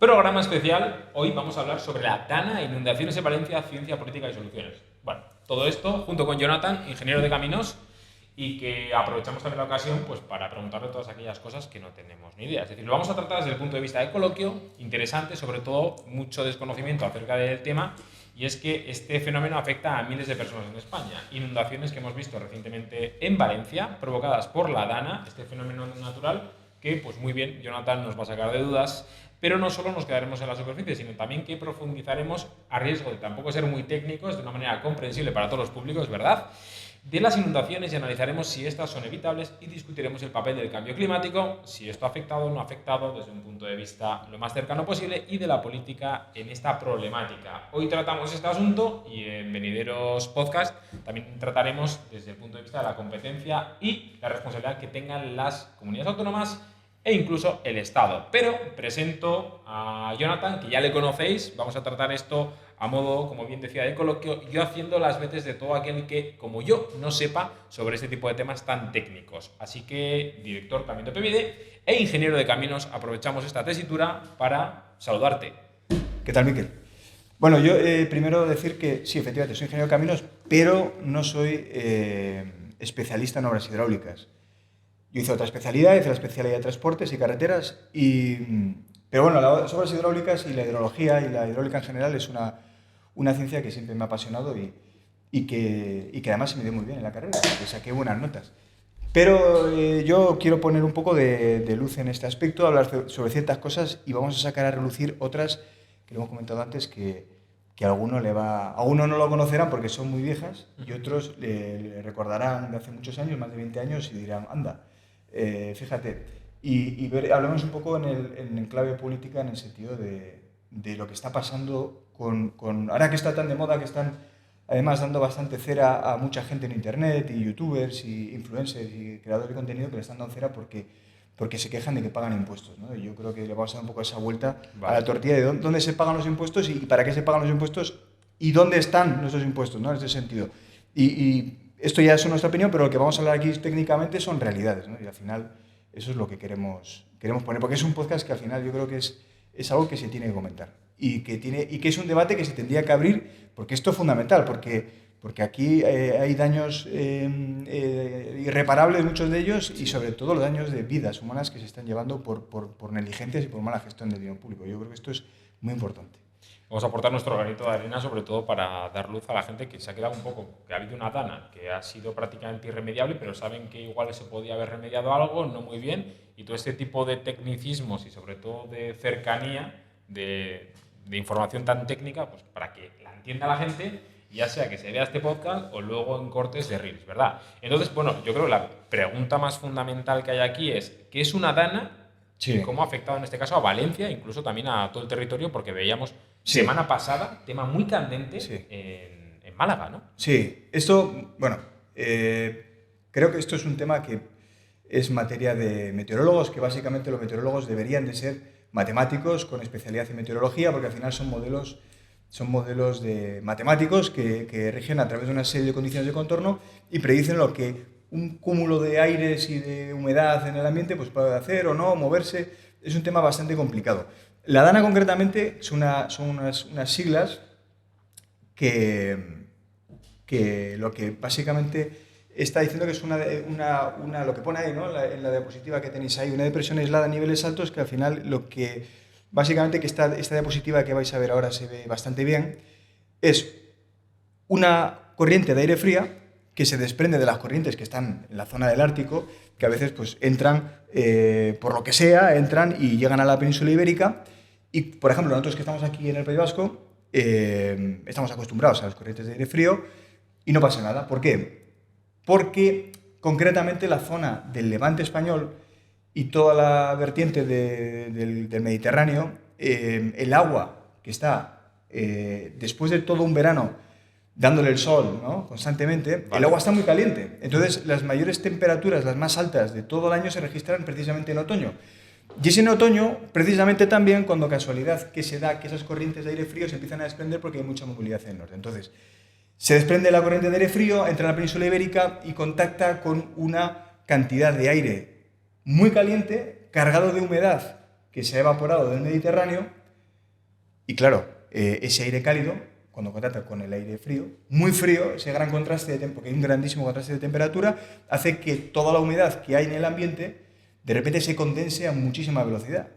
Programa especial. Hoy vamos a hablar sobre la DANA, inundaciones en Valencia, ciencia, política y soluciones. Bueno, todo esto junto con Jonathan, ingeniero de caminos, y que aprovechamos también la ocasión pues, para preguntarle todas aquellas cosas que no tenemos ni idea. Es decir, lo vamos a tratar desde el punto de vista de coloquio, interesante, sobre todo mucho desconocimiento acerca del tema, y es que este fenómeno afecta a miles de personas en España. Inundaciones que hemos visto recientemente en Valencia, provocadas por la DANA, este fenómeno natural, que pues muy bien, Jonathan nos va a sacar de dudas. Pero no solo nos quedaremos en la superficie, sino también que profundizaremos, a riesgo de tampoco ser muy técnicos, de una manera comprensible para todos los públicos, ¿verdad?, de las inundaciones, y analizaremos si estas son evitables y discutiremos el papel del cambio climático, si esto ha afectado o no ha afectado desde un punto de vista lo más cercano posible, y de la política en esta problemática. Hoy tratamos este asunto y en Venideros Podcast también trataremos desde el punto de vista de la competencia y la responsabilidad que tengan las comunidades autónomas e incluso el Estado. Pero presento a Jonathan, que ya le conocéis. Vamos a tratar esto a modo, como bien decía, de coloquio, yo haciendo las veces de todo aquel que, como yo, no sepa sobre este tipo de temas tan técnicos. Así que, director también de PVD e ingeniero de caminos, aprovechamos esta tesitura para saludarte. ¿Qué tal, Miquel? Bueno, yo primero decir que sí, efectivamente, soy ingeniero de caminos, pero no soy especialista en obras hidráulicas. Yo hice otra especialidad, hice la especialidad de transportes y carreteras, pero bueno, las obras hidráulicas y la hidrología y la hidráulica en general es una ciencia que siempre me ha apasionado y que además se me dio muy bien en la carrera, que saqué buenas notas. Pero yo quiero poner un poco de luz en este aspecto, hablar sobre ciertas cosas y vamos a sacar a relucir otras que lo hemos comentado antes que a alguno no lo conocerán porque son muy viejas y otros le recordarán de hace muchos años, más de 20 años, y dirán, anda, fíjate. Hablamos un poco en clave política, en el sentido de lo que está pasando ahora que está tan de moda, que están además dando bastante cera a mucha gente en internet, y youtubers, y influencers, y creadores de contenido que le están dando cera porque se quejan de que pagan impuestos, ¿no? Y yo creo que le vamos a dar un poco esa vuelta a la tortilla de dónde se pagan los impuestos y para qué se pagan los impuestos y dónde están nuestros impuestos, ¿no? En ese sentido. Y esto ya es nuestra opinión, pero lo que vamos a hablar aquí técnicamente son realidades, ¿no? Y al final eso es lo que queremos poner, porque es un podcast que al final yo creo que es algo que se tiene que comentar y que es un debate que se tendría que abrir, porque esto es fundamental, porque aquí hay daños irreparables, muchos de ellos, y sobre todo los daños de vidas humanas que se están llevando por negligencias y por mala gestión del dinero público. Yo creo que esto es muy importante. Vamos a aportar nuestro granito de arena, sobre todo para dar luz a la gente que se ha quedado un poco, que ha habido una DANA que ha sido prácticamente irremediable, pero saben que igual se podía haber remediado algo, no muy bien, y todo este tipo de tecnicismos y sobre todo de cercanía, de información tan técnica, pues para que la entienda la gente, ya sea que se vea este podcast o luego en cortes de Reels, ¿verdad? Entonces, bueno, yo creo que la pregunta más fundamental que hay aquí es, ¿qué es una DANA? Sí. Y cómo ha afectado en este caso a Valencia, incluso también a todo el territorio, porque veíamos semana pasada, tema muy candente en Málaga, ¿no? Sí, esto, bueno, creo que esto es un tema que es materia de meteorólogos, que básicamente los meteorólogos deberían de ser matemáticos con especialidad en meteorología, porque al final son modelos de matemáticos que rigen a través de una serie de condiciones de contorno y predicen lo que un cúmulo de aires y de humedad en el ambiente pues puede hacer o no, moverse. Es un tema bastante complicado. La DANA concretamente son unas siglas que lo que básicamente está diciendo que es lo que pone ahí, ¿no? En la diapositiva que tenéis ahí, una depresión aislada a niveles altos, que al final lo que básicamente, que esta diapositiva que vais a ver ahora se ve bastante bien, es una corriente de aire fría que se desprende de las corrientes que están en la zona del Ártico, que a veces pues entran, por lo que sea, entran y llegan a la península ibérica. Y, por ejemplo, nosotros que estamos aquí en el País Vasco, estamos acostumbrados a las corrientes de aire frío y no pasa nada. ¿Por qué? Porque concretamente la zona del Levante español y toda la vertiente del Mediterráneo, el agua que está después de todo un verano dándole el sol, ¿no?, constantemente, vale, el agua está muy caliente. Entonces, las mayores temperaturas, las más altas de todo el año, se registran precisamente en otoño. Y es en otoño, precisamente también, cuando casualidad que se da que esas corrientes de aire frío se empiezan a desprender porque hay mucha movilidad en el norte. Entonces, se desprende la corriente de aire frío, entra en la península ibérica y contacta con una cantidad de aire muy caliente, cargado de humedad que se ha evaporado del Mediterráneo, Y claro, ese aire cálido, cuando contacta con el aire frío, muy frío, ese gran contraste, porque hay un grandísimo contraste de temperatura, hace que toda la humedad que hay en el ambiente de repente se condense a muchísima velocidad.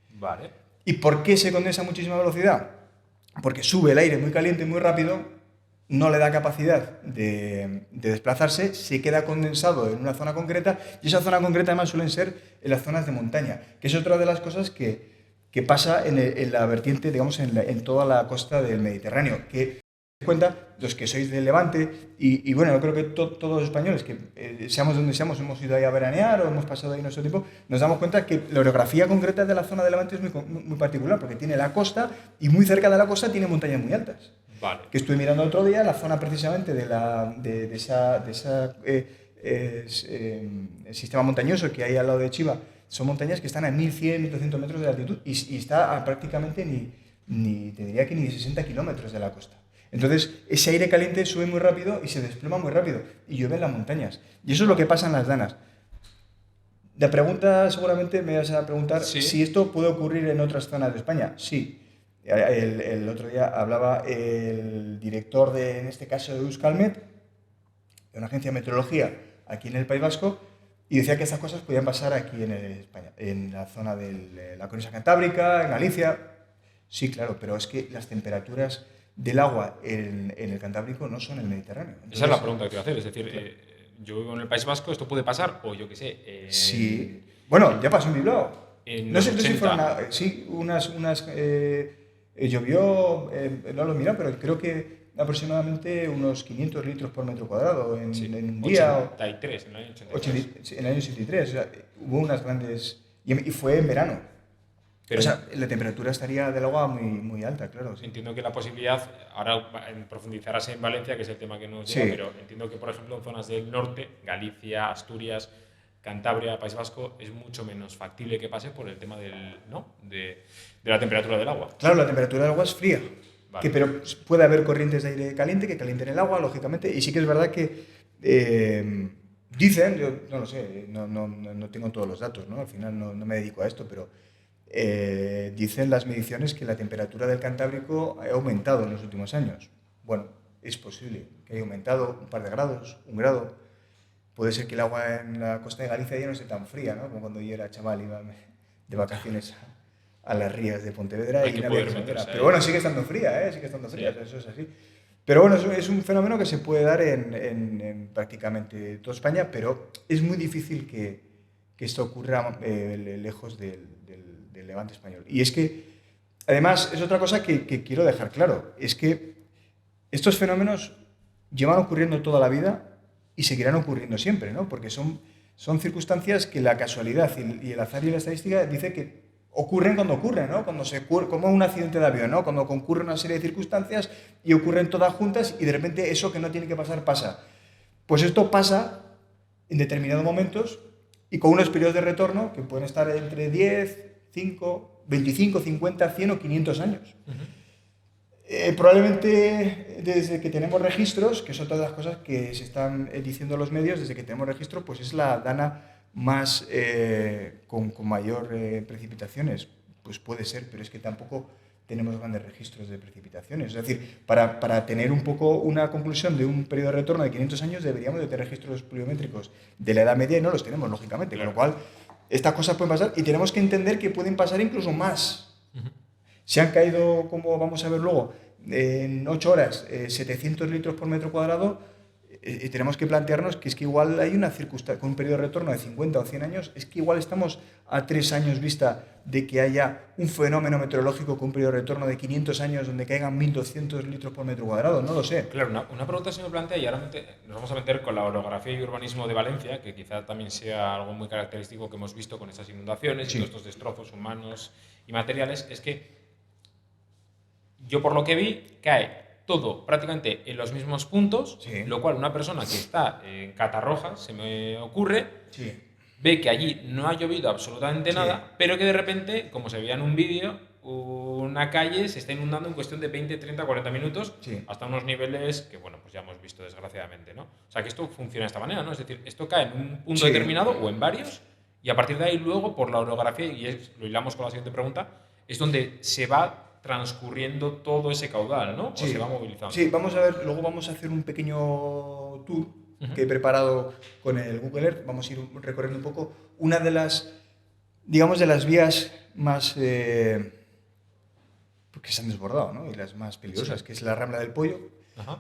Vale. ¿Y por qué se condensa a muchísima velocidad? Porque sube el aire muy caliente, muy rápido, no le da capacidad de desplazarse, se queda condensado en una zona concreta, y esa zona concreta además suelen ser en las zonas de montaña, que es otra de las cosas que pasa en la vertiente, digamos, en toda la costa del Mediterráneo, que cuenta, los que sois del Levante, y bueno, yo creo que todos los españoles, que seamos donde seamos, hemos ido ahí a veranear o hemos pasado ahí nuestro tiempo, nos damos cuenta que la orografía concreta de la zona del Levante es muy particular, porque tiene la costa y muy cerca de la costa tiene montañas muy altas. Vale. Que estuve mirando el otro día, la zona precisamente de esa sistema montañoso que hay al lado de Chiva, son montañas que están a 1100, 1200 metros de altitud y está a prácticamente te diría que ni 60 kilómetros de la costa. Entonces, ese aire caliente sube muy rápido y se desploma muy rápido y llueve en las montañas. Y eso es lo que pasa en las danas. La pregunta, seguramente me vas a preguntar, ¿Sí? si esto puede ocurrir en otras zonas de España. Sí. El otro día hablaba el director en este caso, de Euskalmet, de una agencia de meteorología aquí en el País Vasco, y decía que estas cosas podían pasar aquí en España, en la zona de la cornisa cantábrica, en Galicia. Sí, claro, pero es que las temperaturas del agua en el Cantábrico no son el Mediterráneo. Entonces, esa es la pregunta que quiero hacer. Es decir, claro. yo vivo en el País Vasco, ¿esto puede pasar? O yo qué sé. Sí. Bueno, ya pasó en Bilbao. En No los sé si 80. fueron. Sí, llovió, no lo he mirado, pero creo que aproximadamente unos 500 litros por metro cuadrado en un día. 83, en el año 83. En el año 83. O sea, hubo unas grandes. Y fue en verano. Pero o sea, la temperatura estaría del agua muy alta, claro. Sí. entiendo que la posibilidad, ahora profundizarás en Valencia, que es el tema que nos lleva, pero entiendo que, por ejemplo, en zonas del norte, Galicia, Asturias, Cantabria, País Vasco, es mucho menos factible que pase por el tema de la temperatura del agua. Claro, la temperatura del agua es fría. Vale. Pero puede haber corrientes de aire caliente que calienten el agua, lógicamente. Y sí que es verdad que dicen, yo no lo sé, no tengo todos los datos, ¿no? Al final no me dedico a esto, pero dicen las mediciones que la temperatura del Cantábrico ha aumentado en los últimos años. Bueno, es posible que haya aumentado un par de grados, 1 grado. Puede ser que el agua en la costa de Galicia ya no esté tan fría, ¿no? Como cuando yo era chaval, iba de vacaciones a las rías de Pontevedra y no había que meterse. Pero bueno, sigue estando fría, ¿eh? Sigue estando fría, eso es así. Pero bueno, es un fenómeno que se puede dar en prácticamente toda España, pero es muy difícil que esto ocurra lejos del Levante español. Y es que, además, es otra cosa que quiero dejar claro, es que estos fenómenos llevan ocurriendo toda la vida y seguirán ocurriendo siempre, ¿no? Porque son circunstancias que la casualidad y el azar y la estadística dice que ocurren cuando ocurren, ¿no? Como un accidente de avión, ¿no? Cuando concurre una serie de circunstancias y ocurren todas juntas y de repente eso que no tiene que pasar pasa. Pues esto pasa en determinados momentos y con unos periodos de retorno que pueden estar entre 10, 5, 25, 50, 100 o 500 años. Probablemente desde que tenemos registros, que son todas las cosas que se están diciendo los medios, desde que tenemos registro, pues es la dana más con mayor precipitaciones. Pues puede ser, pero es que tampoco tenemos grandes registros de precipitaciones. Es decir, para tener un poco una conclusión de un periodo de retorno de 500 años deberíamos de tener registros pluviométricos de la Edad Media y no los tenemos, lógicamente. Con lo cual, estas cosas pueden pasar y tenemos que entender que pueden pasar incluso más. Se han caído, como vamos a ver luego, en 8 horas 700 litros por metro cuadrado. Tenemos que plantearnos que es que igual hay una circunstancia, con un periodo de retorno de 50 o 100 años, es que igual estamos a 3 años vista de que haya un fenómeno meteorológico con un periodo de retorno de 500 años donde caigan 1.200 litros por metro cuadrado, no lo sé. Claro, una pregunta se me plantea y ahora nos vamos a meter con la orografía y urbanismo de Valencia, que quizá también sea algo muy característico que hemos visto con estas inundaciones y todos estos destrozos humanos y materiales, es que yo por lo que vi cae todo prácticamente en los mismos puntos, lo cual una persona que está en Catarroja, se me ocurre, ve que allí no ha llovido absolutamente nada, pero que de repente, como se veía en un vídeo, una calle se está inundando en cuestión de 20, 30, 40 minutos hasta unos niveles que, bueno, pues ya hemos visto desgraciadamente, ¿no? O sea, que esto funciona de esta manera, ¿no? Es decir, esto cae en un punto determinado o en varios y a partir de ahí luego, por la orografía, y lo hilamos con la siguiente pregunta, es donde se va transcurriendo todo ese caudal, ¿no? Sí, o se va movilizando. sí, vamos a ver, luego vamos a hacer un pequeño tour que he preparado con el Google Earth. Vamos a ir recorriendo un poco una de las, digamos, de las vías más que se han desbordado, ¿no? Y las más peligrosas, que es la Rambla del Pollo,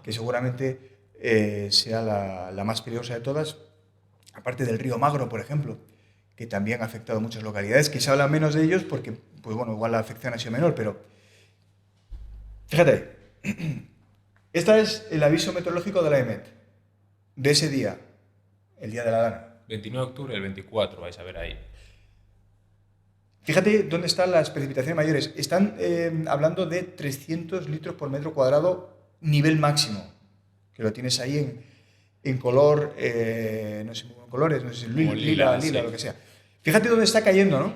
que seguramente sea la más peligrosa de todas, aparte del río Magro, por ejemplo, que también ha afectado a muchas localidades, que se habla menos de ellos porque, pues bueno, igual la afección ha sido menor, pero fíjate, este es el aviso meteorológico de la EMET, de ese día, el día de la Dana. 29 de octubre, el 24, vais a ver ahí. Fíjate dónde están las precipitaciones mayores. Están hablando de 300 litros por metro cuadrado, nivel máximo, que lo tienes ahí en color, no sé, en colores, no sé, lila, sí, lo que sea. Fíjate dónde está cayendo, ¿no?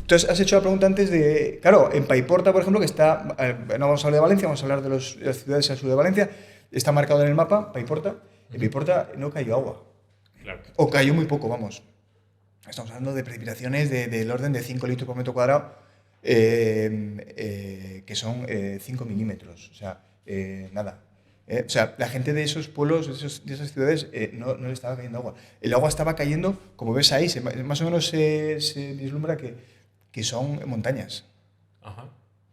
Entonces, has hecho la pregunta antes de... Claro, en Paiporta, por ejemplo, que está... No vamos a hablar de Valencia, vamos a hablar de las ciudades al sur de Valencia. Está marcado en el mapa, Paiporta. En Paiporta no cayó agua. Claro. O cayó muy poco, vamos. Estamos hablando de precipitaciones del orden de 5 litros por metro cuadrado, que son 5 milímetros. O sea, nada. O sea, la gente de esos pueblos, de esas ciudades, no le estaba cayendo agua. El agua estaba cayendo, como ves ahí, más o menos se vislumbra que son montañas. Ajá.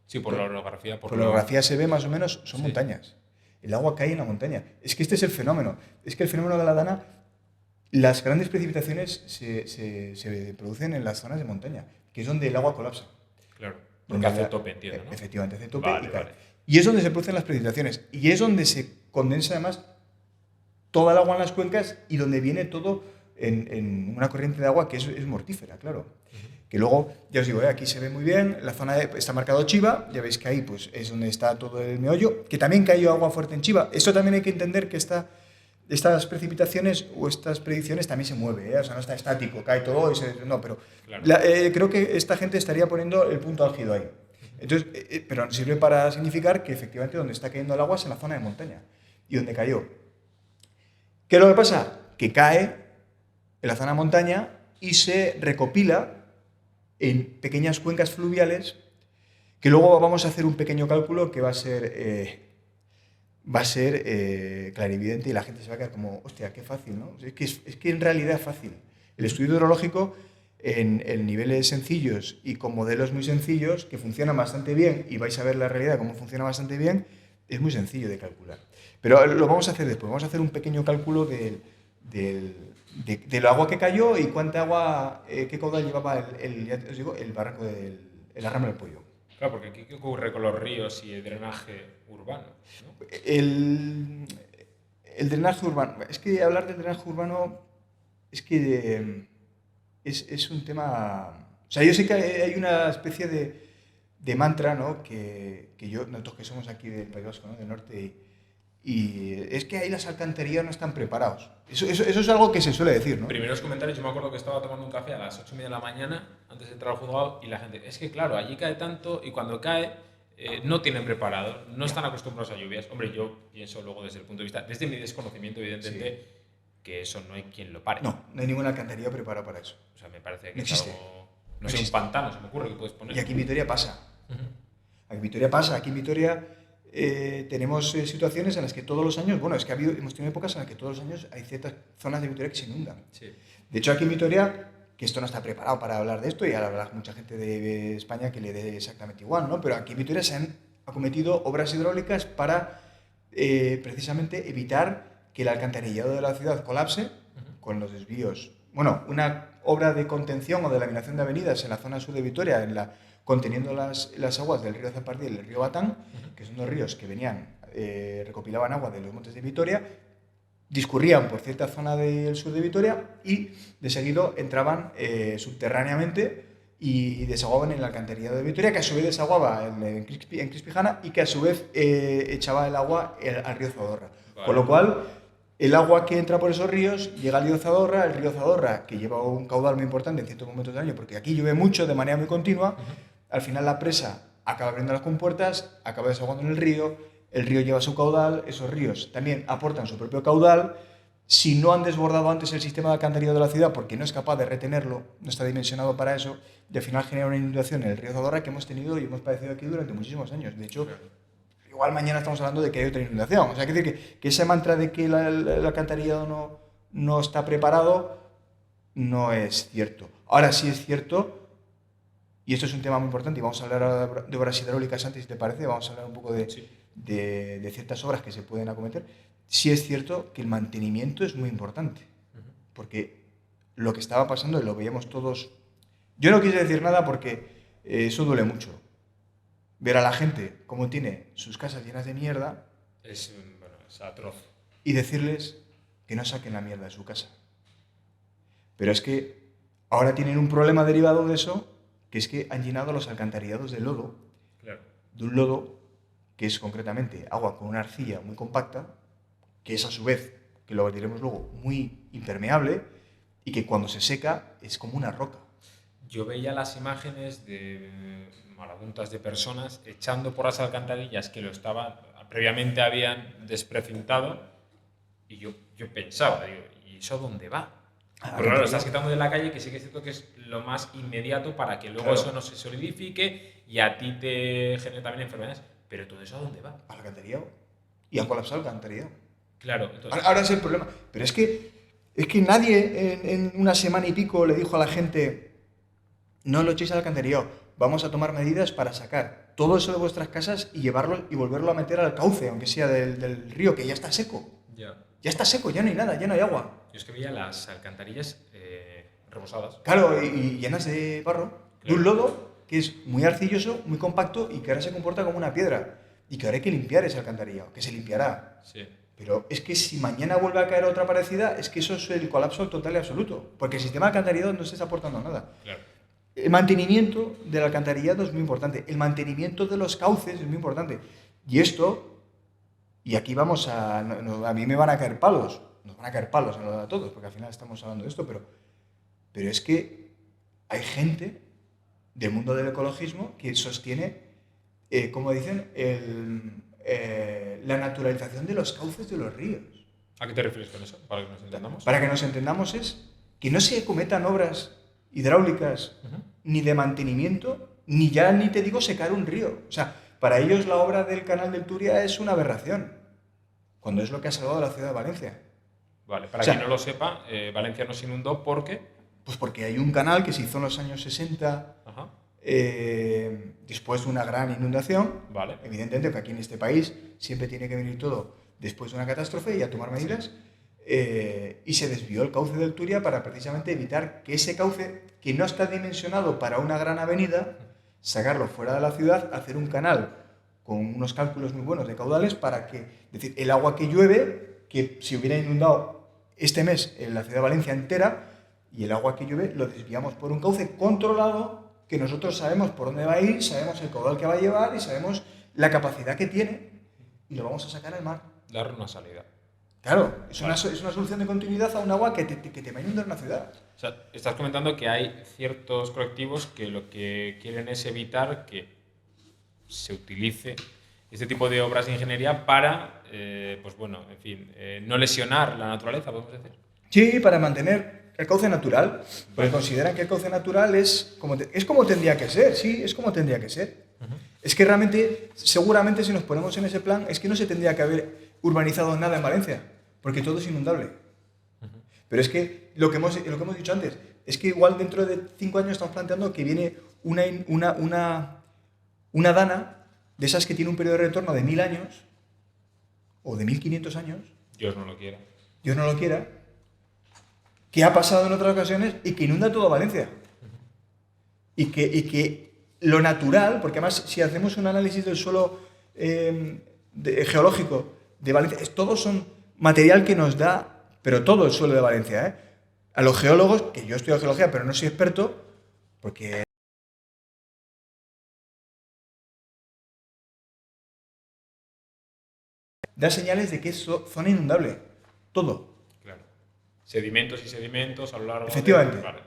Sí, por la orografía. Por la orografía se ve más o menos, son montañas. El agua cae en la montaña. Es que este es el fenómeno. Es que el fenómeno de la Dana, las grandes precipitaciones se producen en las zonas de montaña, que es donde el agua colapsa. Claro, porque hace tope, entiendo, ¿no? Efectivamente, hace tope y cae. Vale. Y es donde se producen las precipitaciones. Y es donde se condensa además toda el agua en las cuencas y donde viene todo en una corriente de agua que es mortífera, claro. Que luego, ya os digo, aquí se ve muy bien, la zona está marcado Chiva, ya veis que ahí pues, es donde está todo el meollo, que también cayó agua fuerte en Chiva. Esto también hay que entender que estas precipitaciones o estas predicciones también se mueve, o sea, no está estático, cae todo y no, pero claro. Creo que esta gente estaría poniendo el punto álgido ahí. Entonces, pero sirve para significar que efectivamente donde está cayendo el agua es en la zona de montaña y donde cayó. ¿Qué es lo que pasa? Que cae en la zona de montaña y se recopila en pequeñas cuencas fluviales, que luego vamos a hacer un pequeño cálculo que va a ser clarividente y la gente se va a quedar como, hostia, qué fácil, ¿no? Es que en realidad es fácil. El estudio hidrológico en niveles sencillos y con modelos muy sencillos que funcionan bastante bien, y vais a ver la realidad cómo funciona bastante bien, es muy sencillo de calcular. Pero lo vamos a hacer después, vamos a hacer un pequeño cálculo del agua que cayó y cuánta agua, qué caudal llevaba el barranco de la Rambla del Pollo. Claro, porque ¿qué ocurre con los ríos y el drenaje urbano, ¿no? El drenaje urbano, es que hablar del drenaje urbano es que es un tema... O sea, yo sé que hay una especie de mantra, ¿no? que nosotros que somos aquí del País Vasco, ¿no? Del norte, y es que ahí las alcantarillas no están preparados. Eso es algo que se suele decir, ¿no? Primeros comentarios, yo me acuerdo que estaba tomando un café a las 8:30 de la mañana, antes de entrar al juzgado, y la gente, es que claro, allí cae tanto, y cuando cae, no tienen preparado, no están acostumbrados a lluvias. Hombre, yo pienso luego desde el punto de vista, desde mi desconocimiento, evidentemente, que eso no hay quien lo pare. No hay ninguna alcantarilla preparada para eso. O sea, me parece que no existe. Es algo... No sé, un pantano, se me ocurre que puedes poner. Y aquí en Vitoria pasa. Aquí en Vitoria pasa. Aquí en Vitoria tenemos situaciones en las que todos los años, bueno, es que hemos tenido épocas en las que todos los años hay ciertas zonas de Vitoria que se inundan. Sí. De hecho, aquí en Vitoria, que esto no está preparado para hablar de esto, y ahora habrá mucha gente de España que le dé exactamente igual, ¿no? Pero aquí en Vitoria se han acometido obras hidráulicas para precisamente evitar que el alcantarillado de la ciudad colapse con los desvíos. Bueno, una obra de contención o de laminación de avenidas en la zona sur de Vitoria, conteniendo las aguas del río Zapardí y del río Batán, que son dos ríos que recopilaban agua de los montes de Vitoria, discurrían por cierta zona del sur de Vitoria y de seguido entraban subterráneamente y desaguaban en el alcantarillado de Vitoria, que a su vez desaguaba en Crispijana y que a su vez echaba el agua al río Zadorra. Vale. Con lo cual, el agua que entra por esos ríos llega al río Zadorra, que lleva un caudal muy importante en ciertos momentos del año, porque aquí llueve mucho de manera muy continua. Al final la presa acaba abriendo las compuertas, acaba desaguando en el río lleva su caudal, esos ríos también aportan su propio caudal, si no han desbordado antes el sistema de alcantarillado de la ciudad porque no es capaz de retenerlo, no está dimensionado para eso, y al final genera una inundación en el río Zadorra que hemos tenido y hemos padecido aquí durante muchísimos años. De hecho, igual mañana estamos hablando de que hay otra inundación. O sea, quiere decir que ese mantra de que el alcantarillado no está preparado no es cierto. Ahora sí es cierto, y esto es un tema muy importante, y vamos a hablar ahora de obras hidráulicas antes, si te parece, vamos a hablar un poco de ciertas obras que se pueden acometer. Sí es cierto que el mantenimiento es muy importante, porque lo que estaba pasando, y lo veíamos todos, yo no quise decir nada porque eso duele mucho. Ver a la gente cómo tiene sus casas llenas de mierda es atroz. Y decirles que no saquen la mierda de su casa. Pero es que ahora tienen un problema derivado de eso, que es que han llenado los alcantarillados de lodo, claro. De un lodo que es concretamente agua con una arcilla muy compacta, que es a su vez, que lo diremos luego, muy impermeable y que cuando se seca es como una roca. Yo veía las imágenes de marabuntas de personas echando por las alcantarillas que previamente habían desprecintado y yo pensaba, digo, ¿y eso dónde va? Pero claro, lo estás quitando de la calle, que sí que es cierto que es lo más inmediato para que luego eso no se solidifique y a ti te genere también enfermedades. Pero todo eso ¿a dónde va? Al alcantarillado. Y han colapsado el alcantarillado. Claro. Entonces... Ahora es el problema. Pero es que nadie en una semana y pico le dijo a la gente: no lo echéis al alcantarillado, vamos a tomar medidas para sacar todo eso de vuestras casas y llevarlo y volverlo a meter al cauce, aunque sea del río, que ya está seco. Ya está seco, ya no hay nada, ya no hay agua. Yo es que veía las alcantarillas rebosadas. Claro, y llenas de barro, de un lodo que es muy arcilloso, muy compacto y que ahora se comporta como una piedra. Y que ahora hay que limpiar ese alcantarillado, que se limpiará. Sí. Pero es que si mañana vuelve a caer otra parecida, es que eso es el colapso total y absoluto. Porque el sistema de alcantarillado no se está aportando nada. Claro. El mantenimiento del alcantarillado es muy importante. El mantenimiento de los cauces es muy importante. Y esto... Y aquí vamos a mí me van a caer palos, nos van a caer palos a todos, porque al final estamos hablando de esto, pero es que hay gente del mundo del ecologismo que sostiene, como dicen, la naturalización de los cauces de los ríos. ¿A qué te refieres con eso? Para que nos entendamos. Para que nos entendamos es que no se cometan obras hidráulicas ni de mantenimiento, ni te digo secar un río. O sea, para ellos la obra del canal del Turia es una aberración, cuando es lo que ha salvado la ciudad de Valencia. Vale, para quien no lo sepa, Valencia no se inundó porque... Pues porque hay un canal que se hizo en los años 60, después de una gran inundación. Vale. Evidentemente que aquí en este país siempre tiene que venir todo después de una catástrofe y a tomar medidas. Y se desvió el cauce del Turia para precisamente evitar que ese cauce, que no está dimensionado para una gran avenida, sacarlo fuera de la ciudad, hacer un canal con unos cálculos muy buenos de caudales para que, es decir, el agua que llueve, que si hubiera inundado este mes en la ciudad de Valencia entera, y el agua que llueve lo desviamos por un cauce controlado, que nosotros sabemos por dónde va a ir, sabemos el caudal que va a llevar y sabemos la capacidad que tiene, y lo vamos a sacar al mar. Darle una salida. Claro, es una solución de continuidad a un agua que te va a inundar una ciudad. O sea, estás comentando que hay ciertos colectivos que lo que quieren es evitar que se utilice este tipo de obras de ingeniería para, pues bueno, en fin, no lesionar la naturaleza, podemos decir. Sí, para mantener el cauce natural, porque consideran que el cauce natural es como tendría que ser, sí, es como tendría que ser. Es que realmente, seguramente si nos ponemos en ese plan, es que no se tendría que haber urbanizado nada en Valencia, porque todo es inundable. Pero es que lo que hemos dicho antes, es que igual dentro de 5 años estamos planteando que viene una dana de esas que tiene un periodo de retorno de 1000 años o de 1500 años. Dios no lo quiera. Dios no lo quiera. Que ha pasado en otras ocasiones y que inunda toda Valencia. Y que lo natural, porque además si hacemos un análisis del suelo geológico de Valencia, todos son material que nos da, pero todo el suelo de Valencia, a los geólogos, que yo estudio geología pero no soy experto, porque da señales de que es zona inundable, todo. Claro. Sedimentos y sedimentos a lo largo Efectivamente. Vale.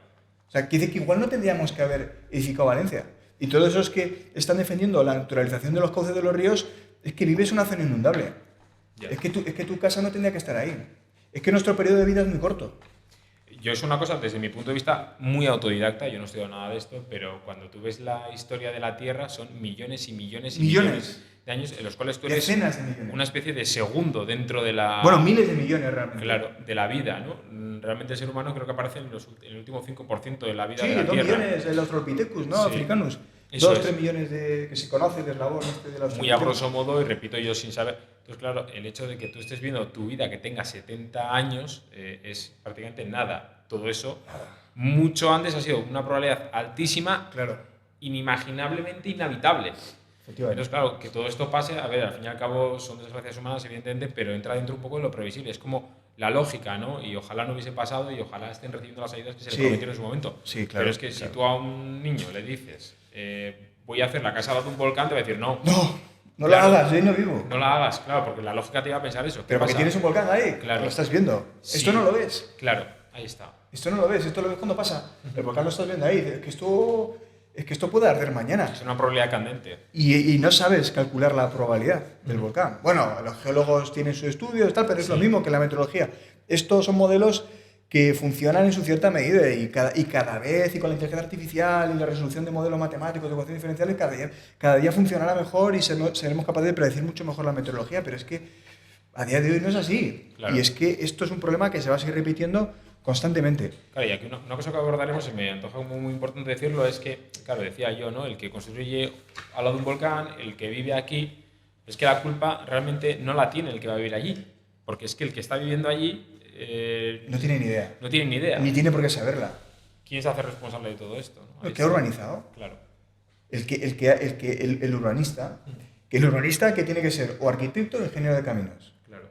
O sea, que dice que igual no tendríamos que haber edificado Valencia. Y todos esos que están defendiendo la naturalización de los cauces de los ríos, es que vives en una zona inundable. Es que tu casa no tendría que estar ahí. Es que nuestro periodo de vida es muy corto. Yo es una cosa, desde mi punto de vista, muy autodidacta, yo no estudio nada de esto, pero cuando tú ves la historia de la Tierra, son millones y millones y millones de años en los cuales tú eres decenas de millones. Una especie de segundo dentro de la... Bueno, miles de millones realmente. Claro, de la vida, ¿no? Realmente el ser humano creo que aparece en el último 5% de la vida sí, de la 2 Tierra. millones del Australopithecus, ¿no? Sí. Africanos. Eso 2, es. 3 millones que se conoce del eslabón este de la Muy a grosso modo, y repito yo sin saber. Entonces, claro, el hecho de que tú estés viendo tu vida que tenga 70 años es prácticamente nada. Todo eso, mucho antes ha sido una probabilidad altísima, Claro. inimaginablemente inhabitable. Efectivamente. Entonces, claro, que todo esto pase, a ver, al fin y al cabo son desgracias humanas, evidentemente, pero entra dentro un poco de lo previsible. Es como la lógica, ¿no? Y ojalá no hubiese pasado y ojalá estén recibiendo las ayudas que se les prometieron en su momento. Sí, claro. Pero es que si tú a un niño le dices, voy a hacer la casa de un volcán, te va a decir, no. No Claro. la hagas, yo ahí no vivo. No la hagas, claro, porque la lógica te iba a pensar eso. Pero porque tienes un volcán ahí, Claro. lo estás viendo. Sí. Esto no lo ves. Claro, ahí está. Esto no lo ves, esto lo ves cuando pasa. El volcán lo estás viendo ahí. Es que esto puede arder mañana. Es una probabilidad candente. Y no sabes calcular la probabilidad del volcán. Bueno, los geólogos tienen sus estudios, tal, pero es lo mismo que la meteorología. Estos son modelos que funcionan en su cierta medida y cada vez, y con la inteligencia artificial y la resolución de modelos matemáticos de ecuaciones diferenciales, cada día funcionará mejor y seremos capaces de predecir mucho mejor la meteorología, pero es que a día de hoy no es así. Claro. Y es que esto es un problema que se va a seguir repitiendo constantemente. Claro, y aquí una cosa que abordaremos, y me antoja como muy importante decirlo, es que, claro, decía yo, ¿no? El que construye al lado de un volcán, el que vive aquí, es que la culpa realmente no la tiene el que va a vivir allí. Porque es que el que está viviendo allí... no tiene ni idea. No tiene ni idea. Ni tiene por qué saberla. ¿Quién se hace responsable de todo esto? ¿No? El que ha urbanizado. Claro. El urbanista. Que el urbanista que tiene que ser o arquitecto o ingeniero de caminos. Claro.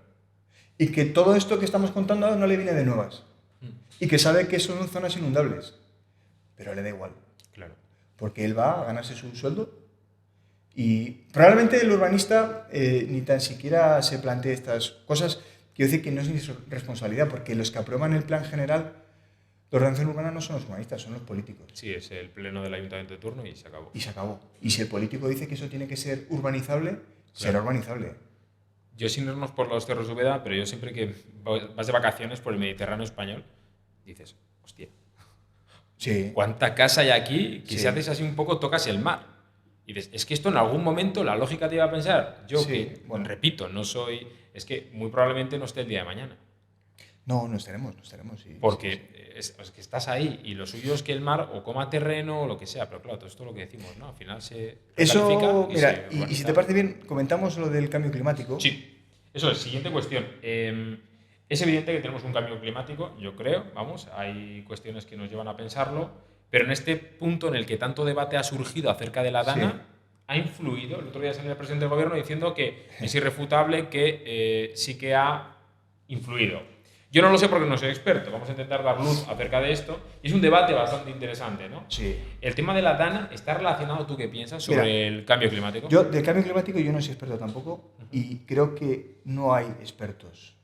Y que todo esto que estamos contando no le viene de nuevas. Y que sabe que son zonas inundables. Pero le da igual. Claro. Porque él va a ganarse su sueldo. Y probablemente el urbanista ni tan siquiera se plantee estas cosas. Quiero decir que no es ni su responsabilidad, porque los que aprueban el plan general de ordenación urbana no son los urbanistas, son los políticos. Sí, es el pleno del ayuntamiento de turno y se acabó. Y se acabó. Y si el político dice que eso tiene que ser urbanizable, será urbanizable. Yo sin irnos por los cerros de Úbeda, pero yo siempre que vas de vacaciones por el Mediterráneo español, dices, hostia, Sí. ¿cuánta casa hay aquí que Sí. si haces así un poco tocas el mar? Y dices, es que esto en algún momento la lógica te iba a pensar. Yo Sí, que, bueno. repito, no soy... Es que muy probablemente no esté el día de mañana. No estaremos. Sí, Porque sí, sí. Es que estás ahí y lo suyo es que el mar o coma terreno o lo que sea. Pero claro, todo esto es lo que decimos, ¿no? Al final se Eso, recalifica mira, se y si urbaniza. te parece bien, comentamos lo del cambio climático. Sí, eso es. Siguiente cuestión. Es evidente que tenemos un cambio climático, yo creo, vamos, hay cuestiones que nos llevan a pensarlo, pero en este punto en el que tanto debate ha surgido acerca de la DANA, Sí. ha influido. El otro día salió el presidente del gobierno diciendo que es irrefutable que sí que ha influido. Yo no lo sé porque no soy experto, vamos a intentar dar luz acerca de esto. Y es un debate bastante interesante, ¿no? Sí. El tema de la DANA está relacionado, ¿tú qué piensas sobre Mira, el cambio climático? Yo del cambio climático yo no soy experto tampoco y creo que no hay expertos.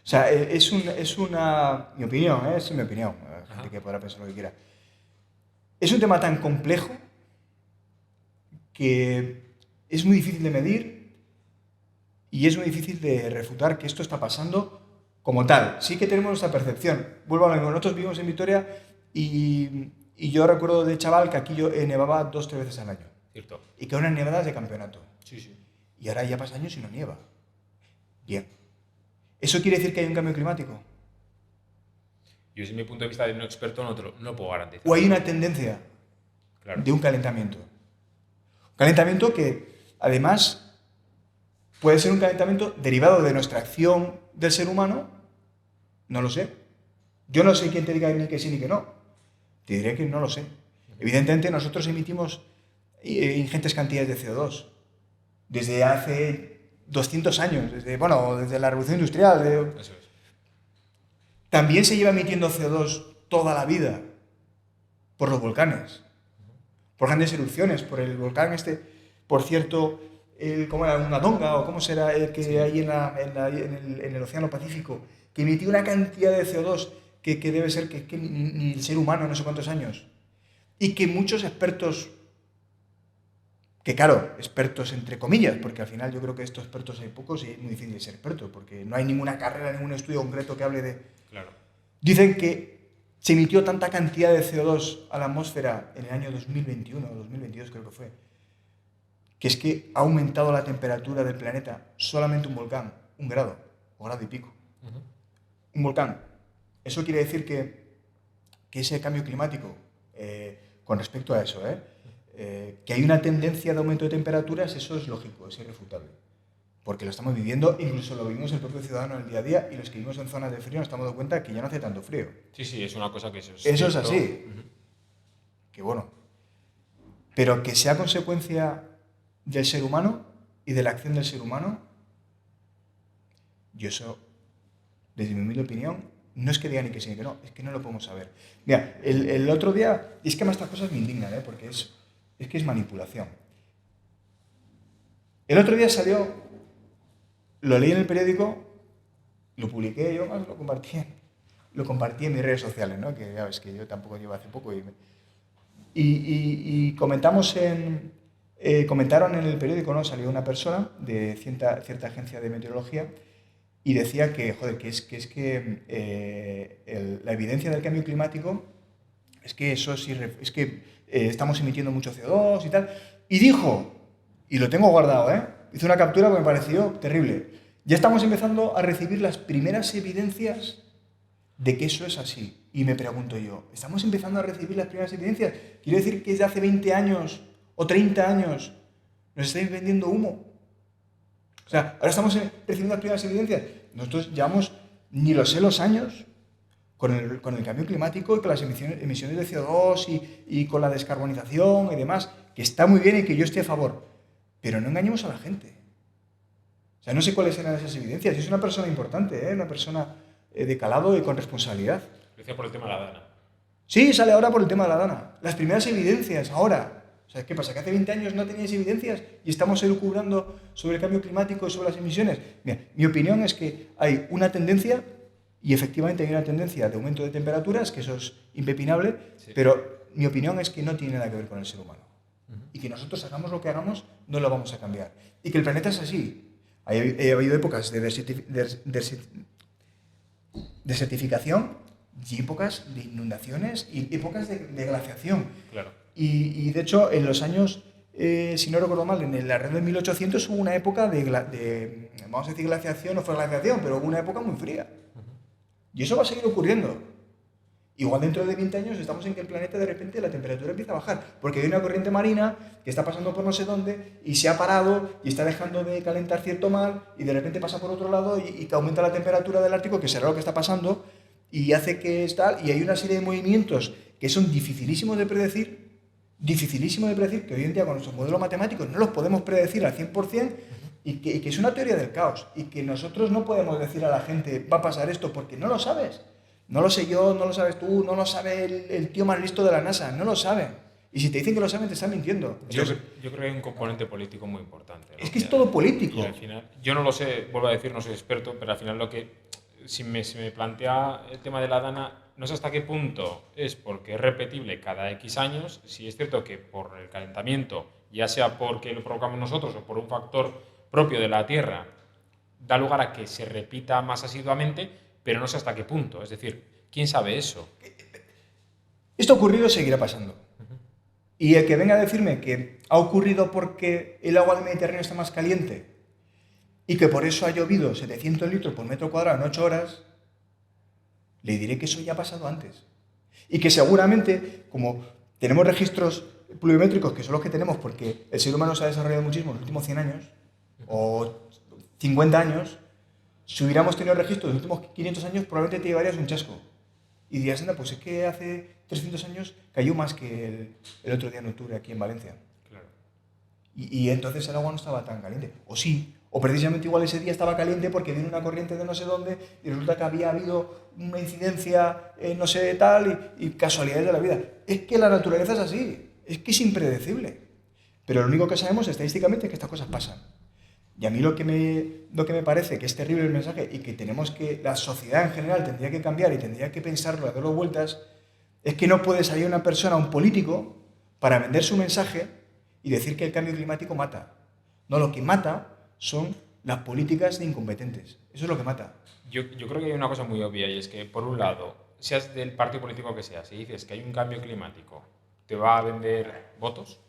O sea, es una... Mi opinión, es mi opinión. Hay gente que podrá pensar lo que quiera. Es un tema tan complejo que es muy difícil de medir y es muy difícil de refutar que esto está pasando como tal. Sí que tenemos nuestra percepción. Vuelvo a lo mismo. Nosotros vivimos en Vitoria y yo recuerdo de chaval que aquí yo nevaba 2 o 3 veces al año. Cierto. Y que eran nevadas de campeonato. Sí, sí. Y ahora ya pasa años y no nieva. Bien. ¿Eso quiere decir que hay un cambio climático? Yo desde mi punto de vista de no experto no puedo garantizar. ¿O hay una tendencia Claro. de un calentamiento? Un calentamiento que, además, puede ser un calentamiento derivado de nuestra acción del ser humano. No lo sé. Yo no sé quién te diga ni que sí ni que no. Te diré que no lo sé. Evidentemente, nosotros emitimos ingentes cantidades de CO2. Desde hace 200 años, desde la Revolución Industrial. Eso es. También se lleva emitiendo CO2 toda la vida por los volcanes, por grandes erupciones, por el volcán por cierto, ¿cómo era? Una donga o cómo será el que hay en el Océano Pacífico, que emitió una cantidad de CO2 que debe ser que ni el ser humano en no sé cuántos años, y que muchos expertos que claro, expertos entre comillas, porque al final yo creo que estos expertos hay pocos y es muy difícil ser experto, porque no hay ninguna carrera, ningún estudio concreto que hable de... Claro. Dicen que se emitió tanta cantidad de CO2 a la atmósfera en el año 2021 o 2022 creo que fue, que es que ha aumentado la temperatura del planeta solamente un volcán, 1 grado o grado y pico. Un volcán. Eso quiere decir que ese cambio climático, con respecto a eso, que hay una tendencia de aumento de temperaturas, eso es lógico, es irrefutable. Porque lo estamos viviendo, incluso lo vivimos el propio ciudadano en el día a día, y los que vivimos en zonas de frío nos estamos dando cuenta que ya no hace tanto frío. Sí, es una cosa que eso es así. Que bueno. Pero que sea consecuencia del ser humano y de la acción del ser humano, yo eso, desde mi humilde opinión, no es que diga ni que sí ni que no, es que no lo podemos saber. Mira, el otro día, y es que además estas cosas me indignan, porque es que es manipulación. El otro día salió, lo leí en el periódico, lo publiqué, yo más lo compartí en mis redes sociales, ¿no? Que ya ves que yo tampoco llevo hace poco y comentamos comentaron en el periódico, ¿no? Salió una persona de cierta agencia de meteorología y decía que, joder, la evidencia del cambio climático es que estamos emitiendo mucho CO2 y tal. Y dijo, y lo tengo guardado, hice una captura que me pareció terrible. Ya estamos empezando a recibir las primeras evidencias de que eso es así. Y me pregunto yo, ¿estamos empezando a recibir las primeras evidencias? ¿Quiere decir que desde hace 20 años o 30 años nos estáis vendiendo humo? O sea, ahora estamos recibiendo las primeras evidencias. Nosotros llevamos, ni lo sé, los años con el cambio climático y con las emisiones de CO2 y con la descarbonización y demás, que está muy bien y que yo estoy a favor. Pero no engañemos a la gente. O sea, no sé cuáles eran esas evidencias. Yo soy una persona importante, una persona de calado y con responsabilidad. Lo decía por el tema de la Dana. Sí, sale ahora por el tema de la Dana. Las primeras evidencias, ahora. O sea, ¿qué pasa? ¿Que hace 20 años no teníais evidencias y estamos elucubrando sobre el cambio climático y sobre las emisiones? Mira, mi opinión es que hay una tendencia, y efectivamente hay una tendencia de aumento de temperaturas, que eso es impepinable, sí. Pero mi opinión es que no tiene nada que ver con el ser humano. Y que nosotros hagamos lo que hagamos, no lo vamos a cambiar. Y que el planeta es así. Ha habido épocas de desertificación y épocas de inundaciones y épocas de glaciación. Claro. Y de hecho, en los años, si no recuerdo mal, en el alrededor de 1800 hubo una época vamos a decir glaciación, no fue glaciación, pero hubo una época muy fría. Y eso va a seguir ocurriendo. Igual dentro de 20 años estamos en que el planeta de repente la temperatura empieza a bajar, porque hay una corriente marina que está pasando por no sé dónde y se ha parado y está dejando de calentar cierto mar y de repente pasa por otro lado y que aumenta la temperatura del Ártico, que será lo que está pasando, y hace que y hay una serie de movimientos que son dificilísimos de predecir, que hoy en día con nuestros modelos matemáticos no los podemos predecir al 100%, y que es una teoría del caos, y que nosotros no podemos decir a la gente, va a pasar esto, porque no lo sabes. No lo sé yo, no lo sabes tú, no lo sabe el tío más listo de la NASA, no lo sabe. Y si te dicen que lo saben, te están mintiendo. Entonces, yo creo que hay un componente político muy importante, ¿no? Es que es todo político. Y al final, yo no lo sé, vuelvo a decir, no soy experto, pero al final si me plantea el tema de la Dana, no sé hasta qué punto es porque es repetible cada X años. Si es cierto que por el calentamiento, ya sea porque lo provocamos nosotros o por un factor propio de la Tierra, da lugar a que se repita más asiduamente, pero no sé hasta qué punto. Es decir, ¿quién sabe eso? Esto ha ocurrido y seguirá pasando. Y el que venga a decirme que ha ocurrido porque el agua del Mediterráneo está más caliente y que por eso ha llovido 700 litros por metro cuadrado en 8 horas, le diré que eso ya ha pasado antes. Y que seguramente, como tenemos registros pluviométricos, que son los que tenemos porque el ser humano se ha desarrollado muchísimo en los últimos 100 años o 50 años, si hubiéramos tenido registros de los últimos 500 años, probablemente te llevarías un chasco. Y dirías, anda, pues es que hace 300 años cayó más que el otro día en octubre aquí en Valencia. Claro. Y entonces el agua no estaba tan caliente. O sí, o precisamente igual ese día estaba caliente porque vino una corriente de no sé dónde y resulta que había habido una incidencia no sé tal y casualidades de la vida. Es que la naturaleza es así, es que es impredecible. Pero lo único que sabemos estadísticamente es que estas cosas pasan. Y a mí lo que me parece que es terrible el mensaje y que la sociedad en general tendría que cambiar y tendría que pensarlo, a darle vueltas, es que no puede salir una persona, un político, para vender su mensaje y decir que el cambio climático mata. No, lo que mata son las políticas de incompetentes. Eso es lo que mata. Yo creo que hay una cosa muy obvia y es que, por un lado, seas del partido político que seas, si dices que hay un cambio climático, te va a vender votos.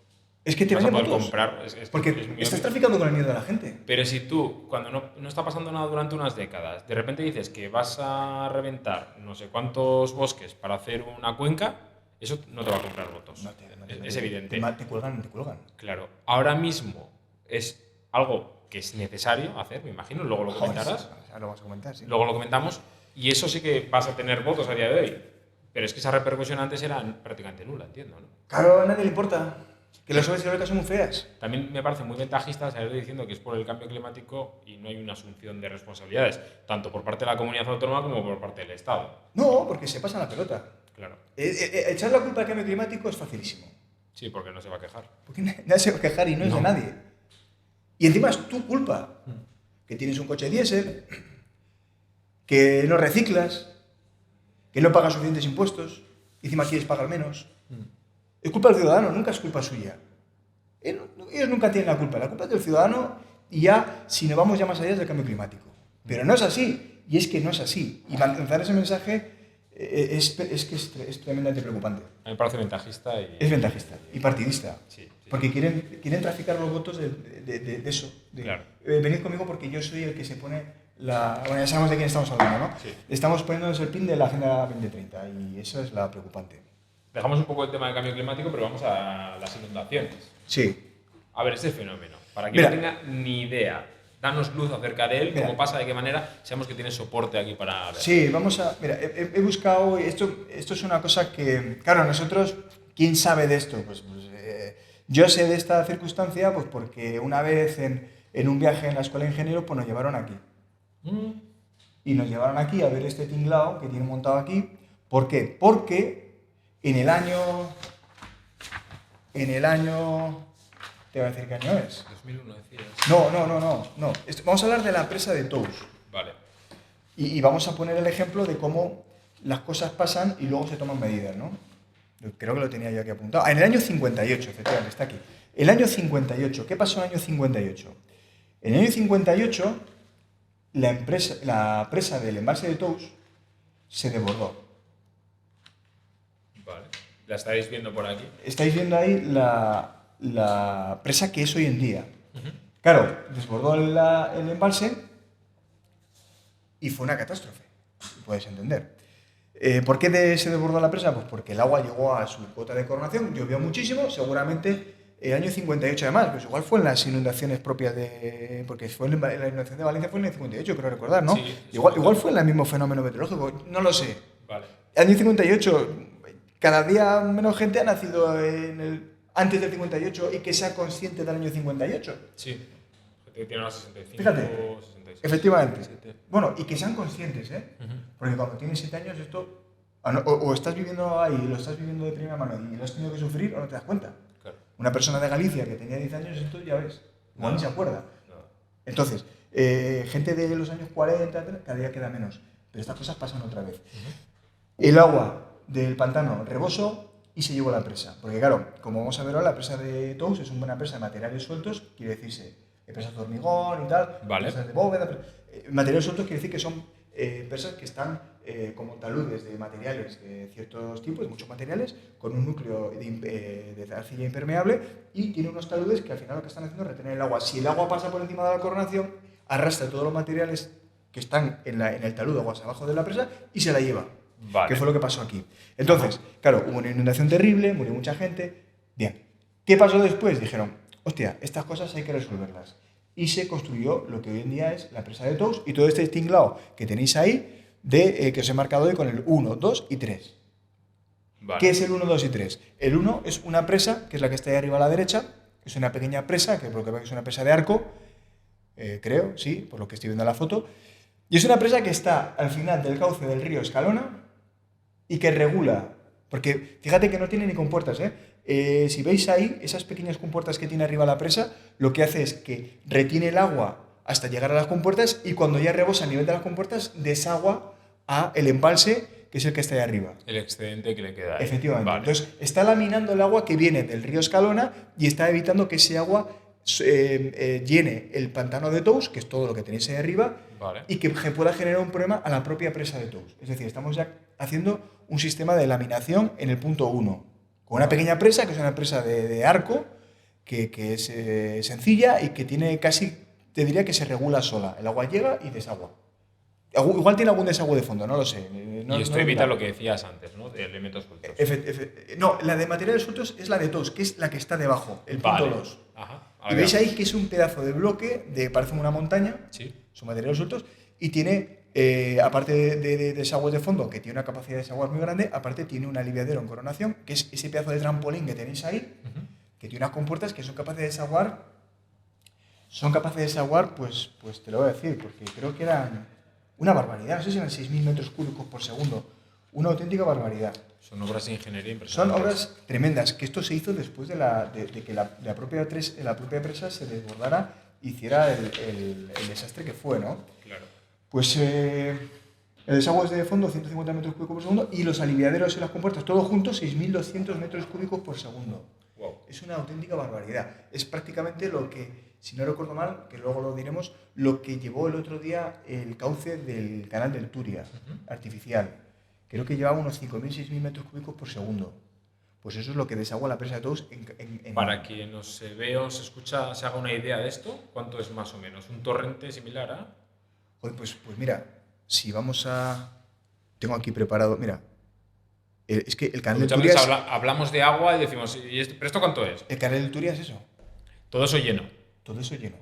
Es que te vas a venden poder votos. comprar. Porque estás traficando con el miedo de la gente. Pero si tú, cuando no está pasando nada durante unas décadas, de repente dices que vas a reventar no sé cuántos bosques para hacer una cuenca, eso no te va a comprar votos. Es evidente. Te cuelgan. Claro. Ahora mismo es algo que es necesario hacer, me imagino, luego lo comentarás. Ahora lo vamos a comentar, sí. Luego lo comentamos y eso sí que vas a tener votos a día de hoy. Pero es que esa repercusión antes era prácticamente nula, entiendo, ¿no? Claro, a nadie le importa. Que las obras eólicas son muy feas. También me parece muy ventajista salir diciendo que es por el cambio climático y no hay una asunción de responsabilidades, tanto por parte de la comunidad autónoma como por parte del Estado. No, porque se pasan la pelota. Claro. Echar la culpa al cambio climático es facilísimo. Sí, porque no se va a quejar. Porque nadie se va a quejar y no es de nadie. Y encima es tu culpa. Que tienes un coche diésel, que no reciclas, que no pagas suficientes impuestos, y encima quieres pagar menos. Es culpa del ciudadano, nunca es culpa suya. Ellos nunca tienen la culpa es del ciudadano y ya, si nos vamos ya más allá, es del cambio climático. Pero no es así, y es que no es así. Y lanzar ese mensaje es tremendamente preocupante. A mí me parece ventajista y... Es ventajista y partidista. Sí. Porque quieren traficar los votos de eso. Claro. Venid conmigo porque yo soy el que se pone Bueno, ya sabemos de quién estamos hablando, ¿no? Sí. Estamos poniéndonos el pin de la Agenda 2030 y eso es la preocupante. Dejamos un poco el tema del cambio climático, pero vamos a las inundaciones. Sí. A ver, este fenómeno, para quien no tenga ni idea, danos luz acerca de él, cómo pasa, de qué manera, sabemos que tienes soporte aquí para ver. Sí, vamos a... Mira, he buscado... Esto es una cosa que... Claro, nosotros, ¿quién sabe de esto? Yo sé de esta circunstancia pues porque una vez en un viaje en la escuela de ingenieros pues nos llevaron aquí. Y nos llevaron aquí a ver este tinglao que tienen montado aquí. ¿Por qué? Porque en el año... Te voy a decir qué año es. 2001 decías. No. Vamos a hablar de la empresa de Tous. Vale. Y vamos a poner el ejemplo de cómo las cosas pasan y luego se toman medidas, ¿no? Creo que lo tenía yo aquí apuntado. En el año 58, efectivamente, está aquí. El año 58. ¿Qué pasó en el año 58? En el año 58, la presa del embalse de Tous se desbordó. Vale. ¿La estáis viendo por aquí? Estáis viendo ahí la presa que es hoy en día. Claro, desbordó el embalse y fue una catástrofe, puedes entender. ¿Por qué se desbordó la presa? Pues porque el agua llegó a su cota de coronación, llovió muchísimo, seguramente el año 58 además, pues igual fue en las inundaciones propias de... Porque la inundación de Valencia fue en el 58, creo recordar, ¿no? Sí, igual fue en el mismo fenómeno meteorológico, no lo sé. Vale. El año 58, cada día menos gente ha nacido antes del 58 y que sea consciente del año 58. Sí. Que tiene los 65, Fíjate, 66. efectivamente. 67. Bueno, y que sean conscientes, ¿eh? Porque cuando tienes 7 años esto... O estás viviendo ahí, lo estás viviendo de primera mano y lo has tenido que sufrir o no te das cuenta. Claro. Una persona de Galicia que tenía 10 años, esto ya ves, igual ni se acuerda. No. Entonces, gente de los años 40, cada día queda menos. Pero estas cosas pasan otra vez. El agua del pantano rebosó y se llevó a la presa. Porque claro, como vamos a ver ahora, la presa de Tous es una buena presa de materiales sueltos, quiere decirse presas de hormigón y tal, Vale. presas de bóveda. Materiales sueltos quiere decir que son presas que están como taludes de materiales de ciertos tipos, de muchos materiales, con un núcleo de arcilla impermeable y tiene unos taludes que al final lo que están haciendo es retener el agua. Si el agua pasa por encima de la coronación, arrastra todos los materiales que están en el talud aguas abajo de la presa y se la lleva. Vale. Que fue lo que pasó aquí. Entonces, claro, hubo una inundación terrible, murió mucha gente. Bien. ¿Qué pasó después? Dijeron, hostia, estas cosas hay que resolverlas. Y se construyó lo que hoy en día es la presa de Tous y todo este tinglao que tenéis ahí, que os he marcado hoy con el 1, 2 y 3. Vale. ¿Qué es el 1, 2 y 3? El 1 es una presa, que es la que está ahí arriba a la derecha, es una pequeña presa, que por lo que veo que es una presa de arco, creo, sí, por lo que estoy viendo en la foto, y es una presa que está al final del cauce del río Escalona y que regula, porque fíjate que no tiene ni compuertas, si veis ahí, esas pequeñas compuertas que tiene arriba la presa, lo que hace es que retiene el agua hasta llegar a las compuertas y cuando ya rebosa a nivel de las compuertas, desagua a el embalse que es el que está ahí arriba. El excedente que le queda ahí. Efectivamente. Vale. Entonces, está laminando el agua que viene del río Escalona y está evitando que ese agua llene el pantano de Tous, que es todo lo que tenéis ahí arriba, Vale. y que pueda generar un problema a la propia presa de Tous. Es decir, estamos ya haciendo un sistema de laminación en el punto 1, con una pequeña presa, que es una presa de arco, que es sencilla y que tiene casi, te diría que se regula sola. El agua llega y desagua. Igual tiene algún desagüe de fondo, no lo sé. Y esto evita lo que decías antes, ¿no? De elementos sueltos. No, la de materiales sueltos es la de Tous, que es la que está debajo, el punto 2. Ajá. Y veis ahí que es un pedazo de bloque, parece una montaña, Sí. son materiales sueltos, y tiene, aparte de desagües de fondo, que tiene una capacidad de desaguar muy grande, aparte tiene un aliviadero en coronación, que es ese pedazo de trampolín que tenéis ahí, que tiene unas compuertas que son capaces de desaguar, pues te lo voy a decir, porque creo que eran una barbaridad, no sé si eran 6.000 metros cúbicos por segundo, una auténtica barbaridad. Son obras de ingeniería Son impresionantes. obras tremendas, que esto se hizo después de que la propia presa se desbordara y hiciera el desastre que fue, ¿no? Claro. Pues el desagüe es de fondo 150 metros cúbicos por segundo y los aliviaderos y las compuertas, todo juntos 6.200 metros cúbicos por segundo. Wow. Es una auténtica barbaridad. Es prácticamente lo que, si no recuerdo mal, que luego lo diremos, lo que llevó el otro día el cauce del canal del Turia, artificial. Creo que llevaba unos 5.000, 6.000 metros cúbicos por segundo. Pues eso es lo que desagua la presa de Tous en... Para quien nos se ve o se escucha, se haga una idea de esto, ¿cuánto es más o menos? ¿Un torrente similar a...? Oye, pues mira, si vamos a... Tengo aquí preparado, mira. Es que el canal del Muchas Turia veces hablamos de agua y decimos, ¿pero esto cuánto es? El canal del Turia es eso. Todo eso lleno. Todo eso lleno.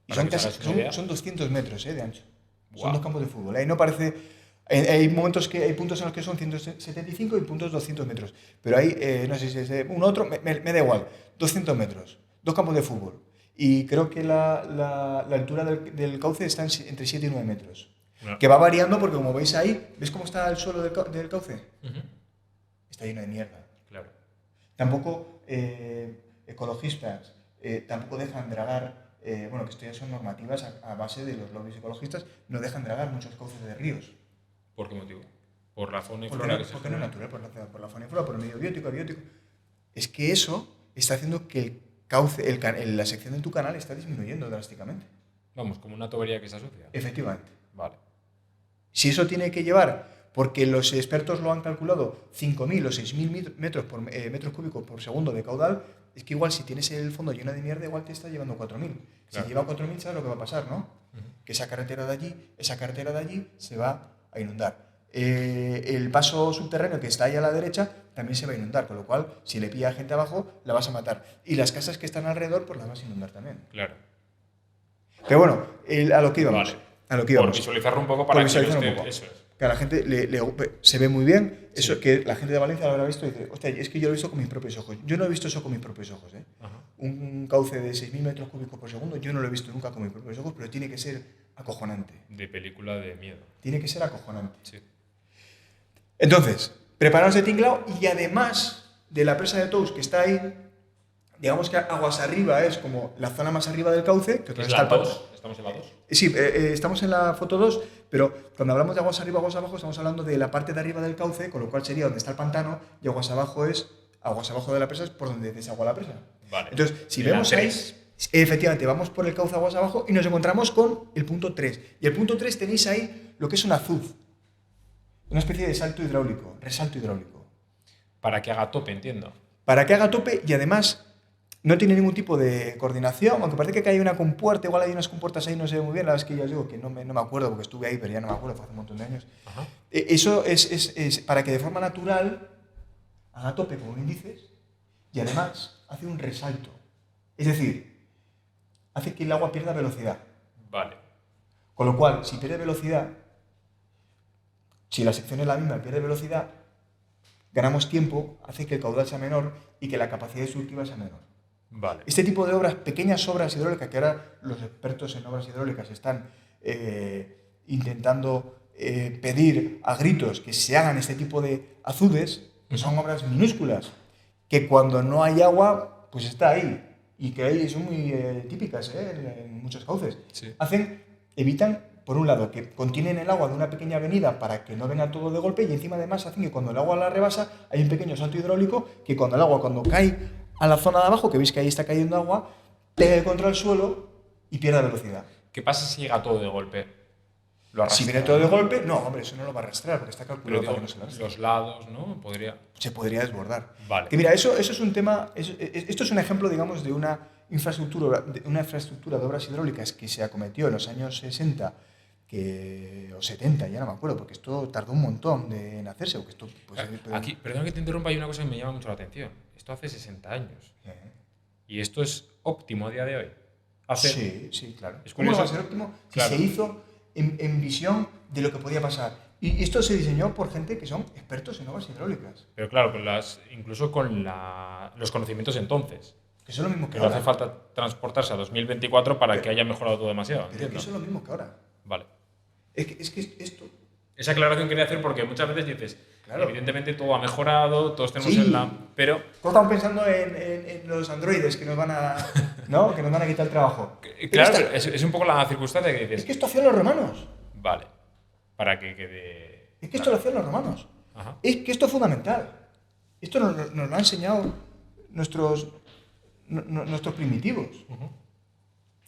Y Para que os hagáis una idea. son 200 metros de ancho. Wow. Son 2 campos de fútbol. Ahí no parece... Hay momentos hay puntos en los que son 175 y puntos 200 metros. Pero hay, no sé si es un otro, me da igual. 200 metros. 2 campos de fútbol. Y creo que la altura del cauce está entre 7 y 9 metros. No. Que va variando porque, como veis ahí, ¿ves cómo está el suelo del cauce? Está lleno de mierda. Claro. Tampoco ecologistas tampoco dejan dragar, bueno, que esto ya son normativas a base de los lobbies ecologistas, no dejan dragar muchos cauces de ríos. ¿Por qué motivo? Por la fauna y Porque flora no que se es genera. natural, por la fauna y flora, por el medio biótico, abiótico. Es que eso está haciendo que el cauce, la sección de tu canal está disminuyendo drásticamente. Vamos, como una tubería que se asocia. Efectivamente. Vale. Si eso tiene que llevar, porque los expertos lo han calculado, 5.000 o 6.000 metros cúbicos por segundo de caudal, es que igual si tienes el fondo lleno de mierda, igual te está llevando 4.000. Claro. Si lleva 4.000, ¿sabes lo que va a pasar, no? Que esa carretera de allí se va a inundar. El paso subterráneo que está ahí a la derecha también se va a inundar, con lo cual, si le pilla a gente abajo, la vas a matar. Y las casas que están alrededor, pues las vas a inundar también. Claro. Pero bueno, a lo que íbamos. Vale. A lo que íbamos. Por visualizarlo un poco para que visualizarlo esté, un poco. eso es. Que a la gente se ve muy bien, eso Sí. que la gente de Valencia lo habrá visto y dice, hostia, es que yo lo he visto con mis propios ojos. Yo no he visto eso con mis propios ojos. Ajá. Un cauce de 6.000 metros cúbicos por segundo, yo no lo he visto nunca con mis propios ojos, pero tiene que ser acojonante. De película de miedo. Tiene que ser acojonante. Sí. Entonces, preparaos de tinglao y además de la presa de Tous que está ahí, digamos que aguas arriba es como la zona más arriba del cauce, que otra ¿Es vez la está el 2? ¿Estamos en la 2? Sí, estamos en la foto 2, pero cuando hablamos de aguas arriba, aguas abajo, estamos hablando de la parte de arriba del cauce, con lo cual sería donde está el pantano, y aguas abajo de la presa es por donde desagua la presa. Vale. Entonces, si En la vemos ahí, 3. efectivamente, vamos por el cauce aguas abajo y nos encontramos con el punto 3. Y el punto 3 tenéis ahí lo que es un azuz, una especie de resalto hidráulico. Para que haga tope, entiendo. Para que haga tope y además no tiene ningún tipo de coordinación, aunque parece que hay una compuerta, igual hay unas compuertas ahí, no sé muy bien, la verdad es que ya os digo que no me acuerdo porque estuve ahí, pero ya no me acuerdo, fue hace un montón de años. Ajá. Eso es para que de forma natural haga tope, como bien dices, y además hace un resalto. Es decir, hace que el agua pierda velocidad. Vale. Con lo cual, si pierde velocidad, si la sección es la misma, pierde velocidad, ganamos tiempo, hace que el caudal sea menor y que la capacidad destructiva sea menor. Vale. Este tipo de obras, pequeñas obras hidráulicas, que ahora los expertos en obras hidráulicas están intentando pedir a gritos que se hagan este tipo de azudes, que son obras minúsculas, que cuando no hay agua, pues está ahí, y que ahí son muy típicas en muchos cauces. Sí. Evitan por un lado, que contienen el agua de una pequeña avenida para que no venga todo de golpe, y encima además hacen que cuando el agua la rebasa hay un pequeño salto hidráulico que cuando el agua, cuando cae a la zona de abajo, que veis que ahí está cayendo agua, pegue contra el suelo y pierda velocidad. ¿Qué pasa si llega todo de golpe? ¿Lo arrastra? Si viene todo de golpe, no, hombre, eso no lo va a arrastrar porque está calculado Pero para digo, que no se lo arrastre. los lados, ¿no? Podría... Se podría desbordar. Vale. Que mira, eso es un tema, esto es un ejemplo, digamos, de una infraestructura de obras hidráulicas que se acometió en los años 60 o 70, ya no me acuerdo, porque esto tardó un montón en hacerse. Porque esto, pues, Aquí, perdón que te interrumpa, hay una cosa que me llama mucho la atención. Esto hace 60 años. Y esto es óptimo a día de hoy. Sí, claro. Es ¿Cómo curioso. va a ser óptimo si Claro. se hizo en visión de lo que podía pasar? Y esto se diseñó por gente que son expertos en obras hidráulicas, Pero claro, incluso con los conocimientos entonces. que son lo mismo que Que no ahora. hace falta transportarse a 2024 para que haya mejorado todo demasiado. Pero es que Entiendo. eso es lo mismo que ahora. Vale. Es que esto... Esa aclaración quería hacer porque muchas veces dices, Claro. evidentemente todo ha mejorado, todos tenemos Sí. en la... Pero, Todos estamos pensando en los androides que nos van a, ¿no? que nos van a quitar el trabajo. Pero claro, esta- es un poco la circunstancia que dices, es que esto hacían los romanos. vale, para que quede... Es que esto lo hacían los romanos. Ajá. Es que esto es fundamental. Esto nos lo han enseñado nuestros primitivos.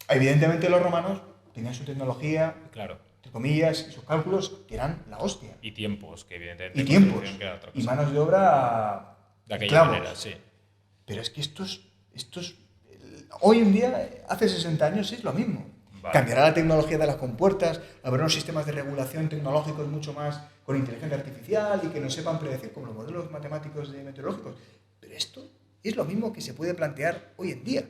Evidentemente los romanos tenían su tecnología, Claro. entre comillas, y sus cálculos que eran la hostia. Y tiempos, que evidentemente... Y pues, tiempos. tuvieron que dar otra Y cosa. manos de obra... De aquella esclavos. manera, sí. Pero es que hoy en día, hace 60 años, es lo mismo. Vale. Cambiará la tecnología de las compuertas, habrá unos sistemas de regulación tecnológicos mucho más con inteligencia artificial y que nos sepan predecir como los modelos matemáticos de meteorológicos. Pero esto es lo mismo que se puede plantear hoy en día,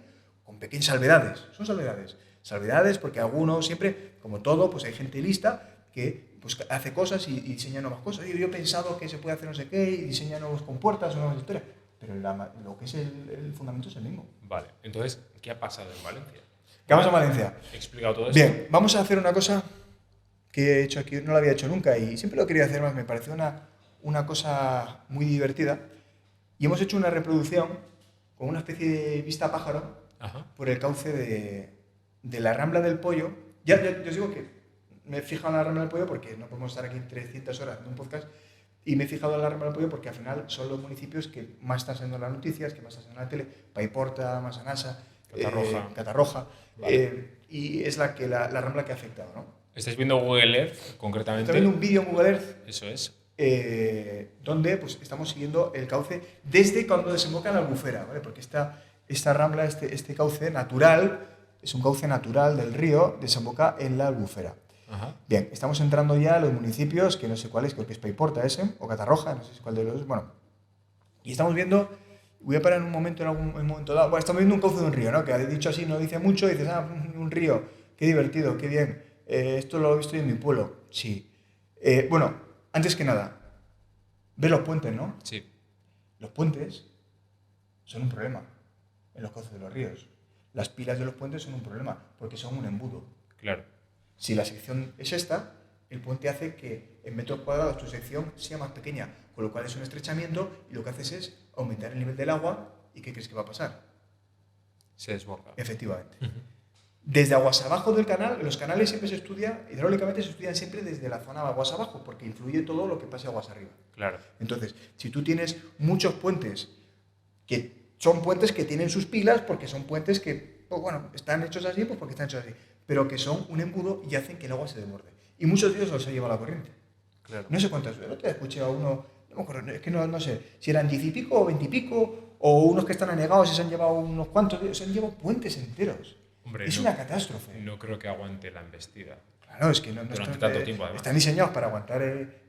con pequeñas salvedades. Son salvedades. Salvedades porque algunos siempre, como todo, pues hay gente lista que pues, hace cosas y diseña nuevas cosas. Yo he pensado que se puede hacer no sé qué y diseña nuevas compuertas o nuevas historias. Pero lo que es el fundamento es el mismo. Vale, entonces, ¿qué ha pasado en Valencia? ¿Qué vamos a Valencia? He explicado todo esto. Bien, vamos a hacer una cosa que he hecho aquí, no la había hecho nunca y siempre lo quería hacer más, me pareció una cosa muy divertida. Y hemos hecho una reproducción con una especie de vista pájaro Ajá. por el cauce de la Rambla del Pollo. Ya os digo que me he fijado en la Rambla del Pollo porque no podemos estar aquí 300 horas en un podcast. Y me he fijado en la Rambla del Pollo porque al final son los municipios que más están saliendo en las noticias, que más están en la tele. Paiporta, Massanassa, Catarroja. Vale. Y es la Rambla que ha afectado, ¿no? Estáis viendo Google Earth, concretamente. Estoy viendo un vídeo en Google Earth Eso es. donde pues, estamos siguiendo el cauce desde cuando desemboca en la Albufera, ¿vale? Porque esta rambla, este cauce natural, es un cauce natural del río, desemboca en la Albufera. Ajá. Bien, estamos entrando ya a los municipios, que no sé cuál es, creo que es Paiporta ese, o Catarroja, no sé cuál de los... Bueno, y estamos viendo, voy a parar en un momento, en un momento dado, bueno, estamos viendo un cauce de un río, ¿no? Que dicho así no dice mucho, y dices, un río, qué divertido, qué bien, esto lo he visto yo en mi pueblo, sí. Bueno, antes que nada, ves los puentes, ¿no? Sí. Los puentes son un problema en los cauces de los ríos. Las pilas de los puentes son un problema, porque son un embudo. Claro. Si la sección es esta, el puente hace que en metros cuadrados tu sección sea más pequeña, con lo cual es un estrechamiento y lo que haces es aumentar el nivel del agua. ¿Y qué crees que va a pasar? Se desborda. Efectivamente. Desde aguas abajo del canal, los canales siempre se estudian, hidráulicamente se estudian siempre desde la zona de aguas abajo, porque influye todo lo que pase aguas arriba. Claro. Entonces, si tú tienes muchos puentes que son puentes que tienen sus pilas, porque son puentes que, pues, bueno, están hechos así, pues porque están hechos así, pero que son un embudo y hacen que el agua se desborde. Y muchos de ellos los ha llevado la corriente. Claro. No sé cuántas veces, te escuché a uno, no me acuerdo, es que no sé, si eran 10 y pico o 20 y pico, o unos que están anegados y se han llevado unos cuantos, se han llevado puentes enteros. Hombre, es no, una catástrofe. No creo que aguante la embestida. Claro, es que no Durante están, tanto tiempo, además. están diseñados para aguantar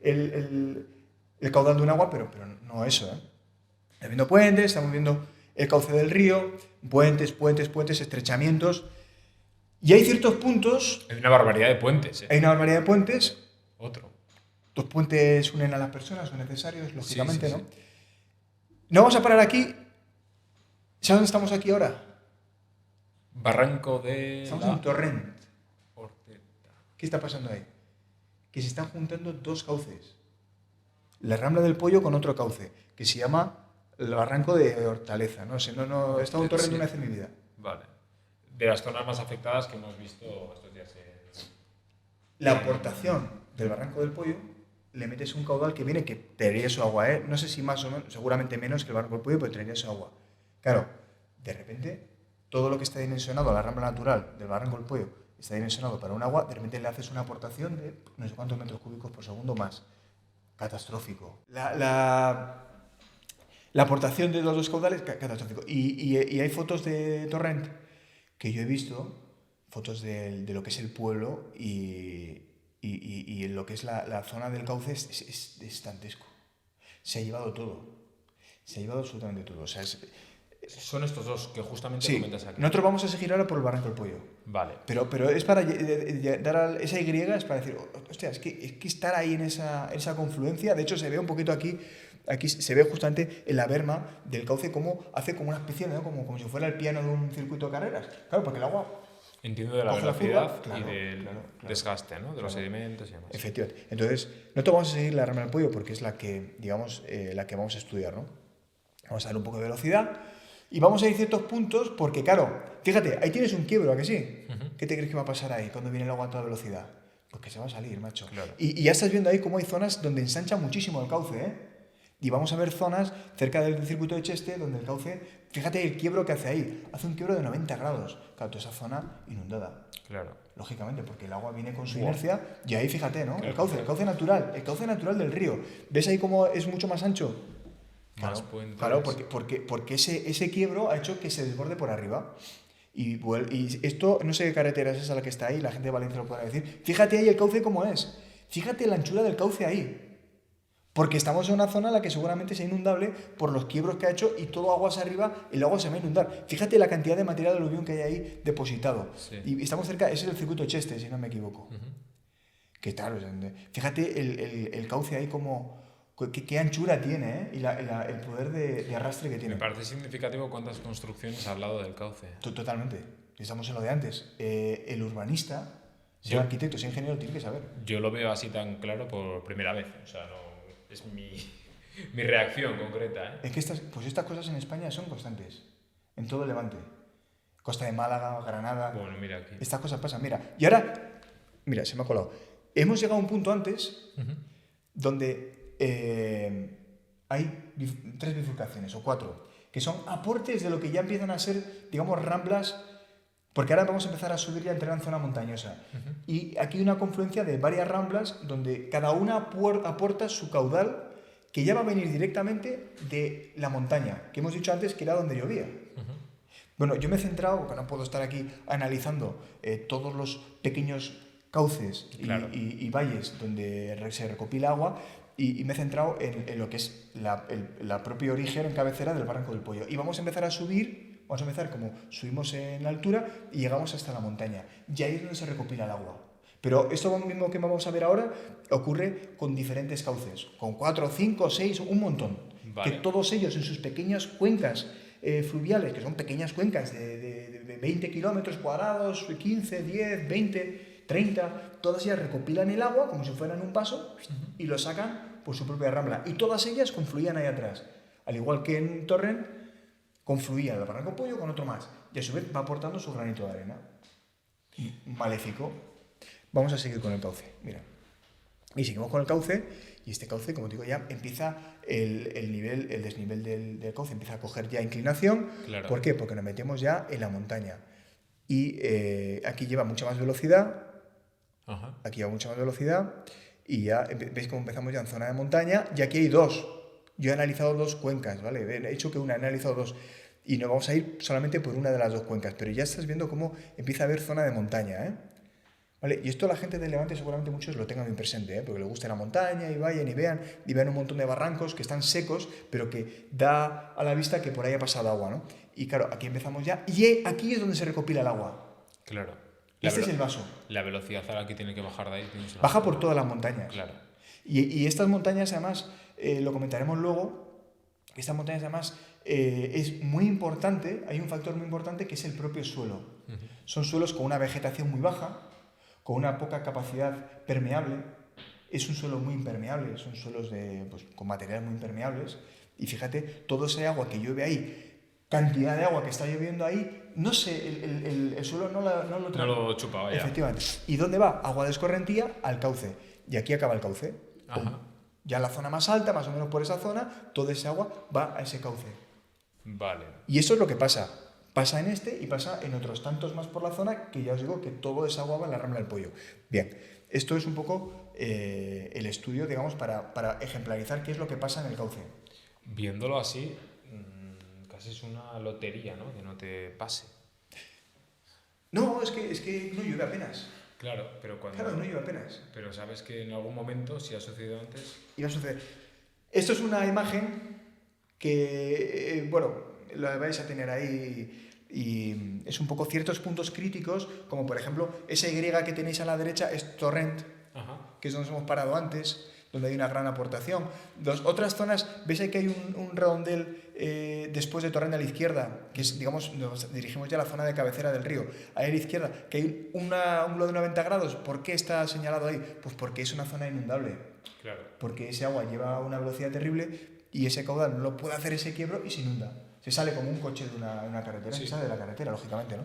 el caudal de un agua, pero no eso. Estamos viendo puentes, estamos viendo el cauce del río, puentes, estrechamientos. Y hay ciertos puntos, Hay una barbaridad de puentes, ¿eh? hay una barbaridad de puentes. Otro. Los puentes unen a las personas, son necesarios, lógicamente, Sí. ¿no? No vamos a parar aquí. ¿Sabes dónde estamos aquí ahora? Barranco de Estamos la en Torrent. Horteta. ¿Qué está pasando ahí? Que se están juntando dos cauces. La Rambla del Pollo con otro cauce, que se llama el Barranco de Hortaleza. No sé, he estado en Torrent una vez en mi vida. Vale. De las zonas más afectadas que hemos visto estos días La aportación del Barranco del Pollo, le metes un caudal que viene que traería su agua, ¿eh? No sé si más o menos, seguramente menos que el Barranco del Pollo, pero traería su agua. Claro, de repente, todo lo que está dimensionado a la rambla natural del Barranco del Pollo está dimensionado para un agua, de repente le haces una aportación de no sé cuántos metros cúbicos por segundo más. Catastrófico. La aportación de los dos caudales, catastrófico. Y hay fotos de Torrent que yo he visto, fotos de lo que es el pueblo y en lo que es la zona del cauce es dantesco. Se ha llevado todo. Se ha llevado absolutamente todo. O sea, son estos dos que justamente sí, comentas aquí. Nosotros vamos a seguir ahora por el Barranco del Pollo. Vale. Pero es para dar esa Y, es para decir, hostia, es que estar ahí en esa confluencia, de hecho se ve un poquito aquí se ve justamente en la berma del cauce cómo hace como una especie, ¿no? como si fuera el piano de un circuito de carreras. Claro, porque el agua... Entiendo de la coge velocidad curva, y del desgaste, ¿no? De los sedimentos y demás. Efectivamente. Entonces, nosotros vamos a seguir la rama del pollo porque es la que, digamos, la que vamos a estudiar, ¿no? Vamos a dar un poco de velocidad y vamos a ir ciertos puntos porque, claro, fíjate, ahí tienes un quiebro, ¿a que sí? ¿Qué te crees que va a pasar ahí cuando viene el agua a toda velocidad? Pues que se va a salir, macho. Claro. Y ya estás viendo ahí cómo hay zonas donde ensancha muchísimo el cauce, ¿eh? Y vamos a ver zonas cerca del circuito de Cheste donde el cauce, fíjate el quiebro que hace ahí, hace un quiebro de 90 grados. Claro, toda esa zona inundada. Claro. Lógicamente, porque el agua viene con su inercia y ahí fíjate, ¿no? Claro. El cauce natural del río. ¿Ves ahí cómo es mucho más ancho? Más puentes. Claro, porque ese quiebro ha hecho que se desborde por arriba. Y esto, no sé qué carretera es esa la que está ahí, la gente de Valencia lo podrá decir. Fíjate ahí el cauce cómo es. Fíjate la anchura del cauce ahí. Porque estamos en una zona en la que seguramente sea inundable por los quiebros que ha hecho y todo aguas arriba, el agua se va a inundar. Fíjate la cantidad de material de aluvión que hay ahí depositado. Sí. Y estamos cerca, ese es el circuito Cheste, si no me equivoco. Que claro, fíjate el cauce ahí como... ¿Qué anchura tiene, eh? Y el poder de arrastre que tiene. Me parece significativo cuántas construcciones ha hablado del cauce. Totalmente. Estamos en lo de antes. El urbanista, sea arquitecto, sea ingeniero, tiene que saber. Yo lo veo así tan claro por primera vez. O sea, no es mi reacción concreta, ¿eh? Es que estas cosas en España son constantes. En todo el Levante. Costa de Málaga, Granada. Bueno, mira aquí. Estas cosas pasan. Mira, y ahora, mira, se me ha colado. Hemos llegado a un punto antes donde hay 3 bifurcaciones o 4, que son aportes de lo que ya empiezan a ser, digamos, ramblas, porque ahora vamos a empezar a subir y a entrar en zona montañosa. Y aquí hay una confluencia de varias ramblas donde cada una aporta su caudal que ya va a venir directamente de la montaña, que hemos dicho antes que era donde llovía. Bueno, yo me he centrado, porque no puedo estar aquí analizando todos los pequeños cauces y valles donde se recopila agua, y me he centrado en lo que es la propia origen en cabecera del Barranco del Pollo. Y vamos a empezar a subir, vamos a empezar como subimos en la altura y llegamos hasta la montaña. Y ahí es donde se recopila el agua. Pero esto mismo que vamos a ver ahora ocurre con diferentes cauces, con 4, 5, 6, un montón. Vale. Que todos ellos en sus pequeñas cuencas fluviales, que son pequeñas cuencas de 20 kilómetros cuadrados, 15, 10, 20, 30, todas ellas recopilan el agua como si fueran un vaso y lo sacan por su propia rambla. Y todas ellas confluían ahí atrás. Al igual que en Torrent, confluía el Barranco Pollo con otro más. Y a su vez va aportando su granito de arena. Maléfico. Vamos a seguir con el cauce. Mira. Y seguimos con el cauce. Y este cauce, como digo, ya empieza el desnivel del cauce, empieza a coger ya inclinación. Claro. ¿Por qué? Porque nos metemos ya en la montaña. Y aquí lleva mucha más velocidad. Ajá. Aquí lleva mucha más velocidad. Y ya veis cómo empezamos ya en zona de montaña. Y aquí hay 2. Yo he analizado 2 cuencas, ¿vale? He hecho que una, he analizado 2. Y nos vamos a ir solamente por una de las 2 cuencas. Pero ya estás viendo cómo empieza a haber zona de montaña, ¿eh? ¿Vale? Y esto la gente del Levante seguramente muchos lo tengan bien presente, ¿eh? Porque les gusta la montaña y vayan y vean un montón de barrancos que están secos, pero que da a la vista que por ahí ha pasado agua, ¿no? Y claro, aquí empezamos ya. Y aquí es donde se recopila el agua. Claro. Este es el vaso. La velocidad a la que tiene que bajar de ahí. Baja por todas las montañas. Claro. Y estas montañas, además, lo comentaremos luego, estas montañas, además, es muy importante, hay un factor muy importante que es el propio suelo. Son suelos con una vegetación muy baja, con una poca capacidad permeable. Es un suelo muy impermeable, son suelos con materiales muy impermeables. Y fíjate, todo ese agua que llueve ahí, cantidad de agua que está lloviendo ahí, no sé, el suelo no lo No lo chupa, vaya. Efectivamente. ¿Y dónde va? Agua de escorrentía al cauce. Y aquí acaba el cauce. Ajá. Ya la zona más alta, más o menos por esa zona, toda esa agua va a ese cauce. Vale. Y eso es lo que pasa. Pasa en este y pasa en otros tantos más por la zona, que ya os digo que todo esa agua va en la Rambla del Pollo. Bien, esto es un poco el estudio, digamos, para ejemplarizar qué es lo que pasa en el cauce. Viéndolo así, casi es una lotería, ¿no? Que no te pase. No, es que no llueve apenas. Claro, pero cuando... Claro, no llueve apenas. Pero sabes que en algún momento, si ha sucedido antes... Y va a suceder. Esto es una imagen que, bueno, la vais a tener ahí y es un poco ciertos puntos críticos, como por ejemplo esa Y que tenéis a la derecha es Torrent, Ajá. que es donde hemos parado antes, donde hay una gran aportación. Otras zonas, veis ahí que hay un redondel después de Torrent a la izquierda, que es, digamos, nos dirigimos ya a la zona de cabecera del río. Ahí a la izquierda, que hay un ángulo de 90 grados. ¿Por qué está señalado ahí? Pues porque es una zona inundable. Claro. Porque ese agua lleva una velocidad terrible y ese caudal no lo puede hacer ese quiebro y se inunda. Se sale como un coche de una carretera, Sí. se sale de la carretera, lógicamente, ¿no?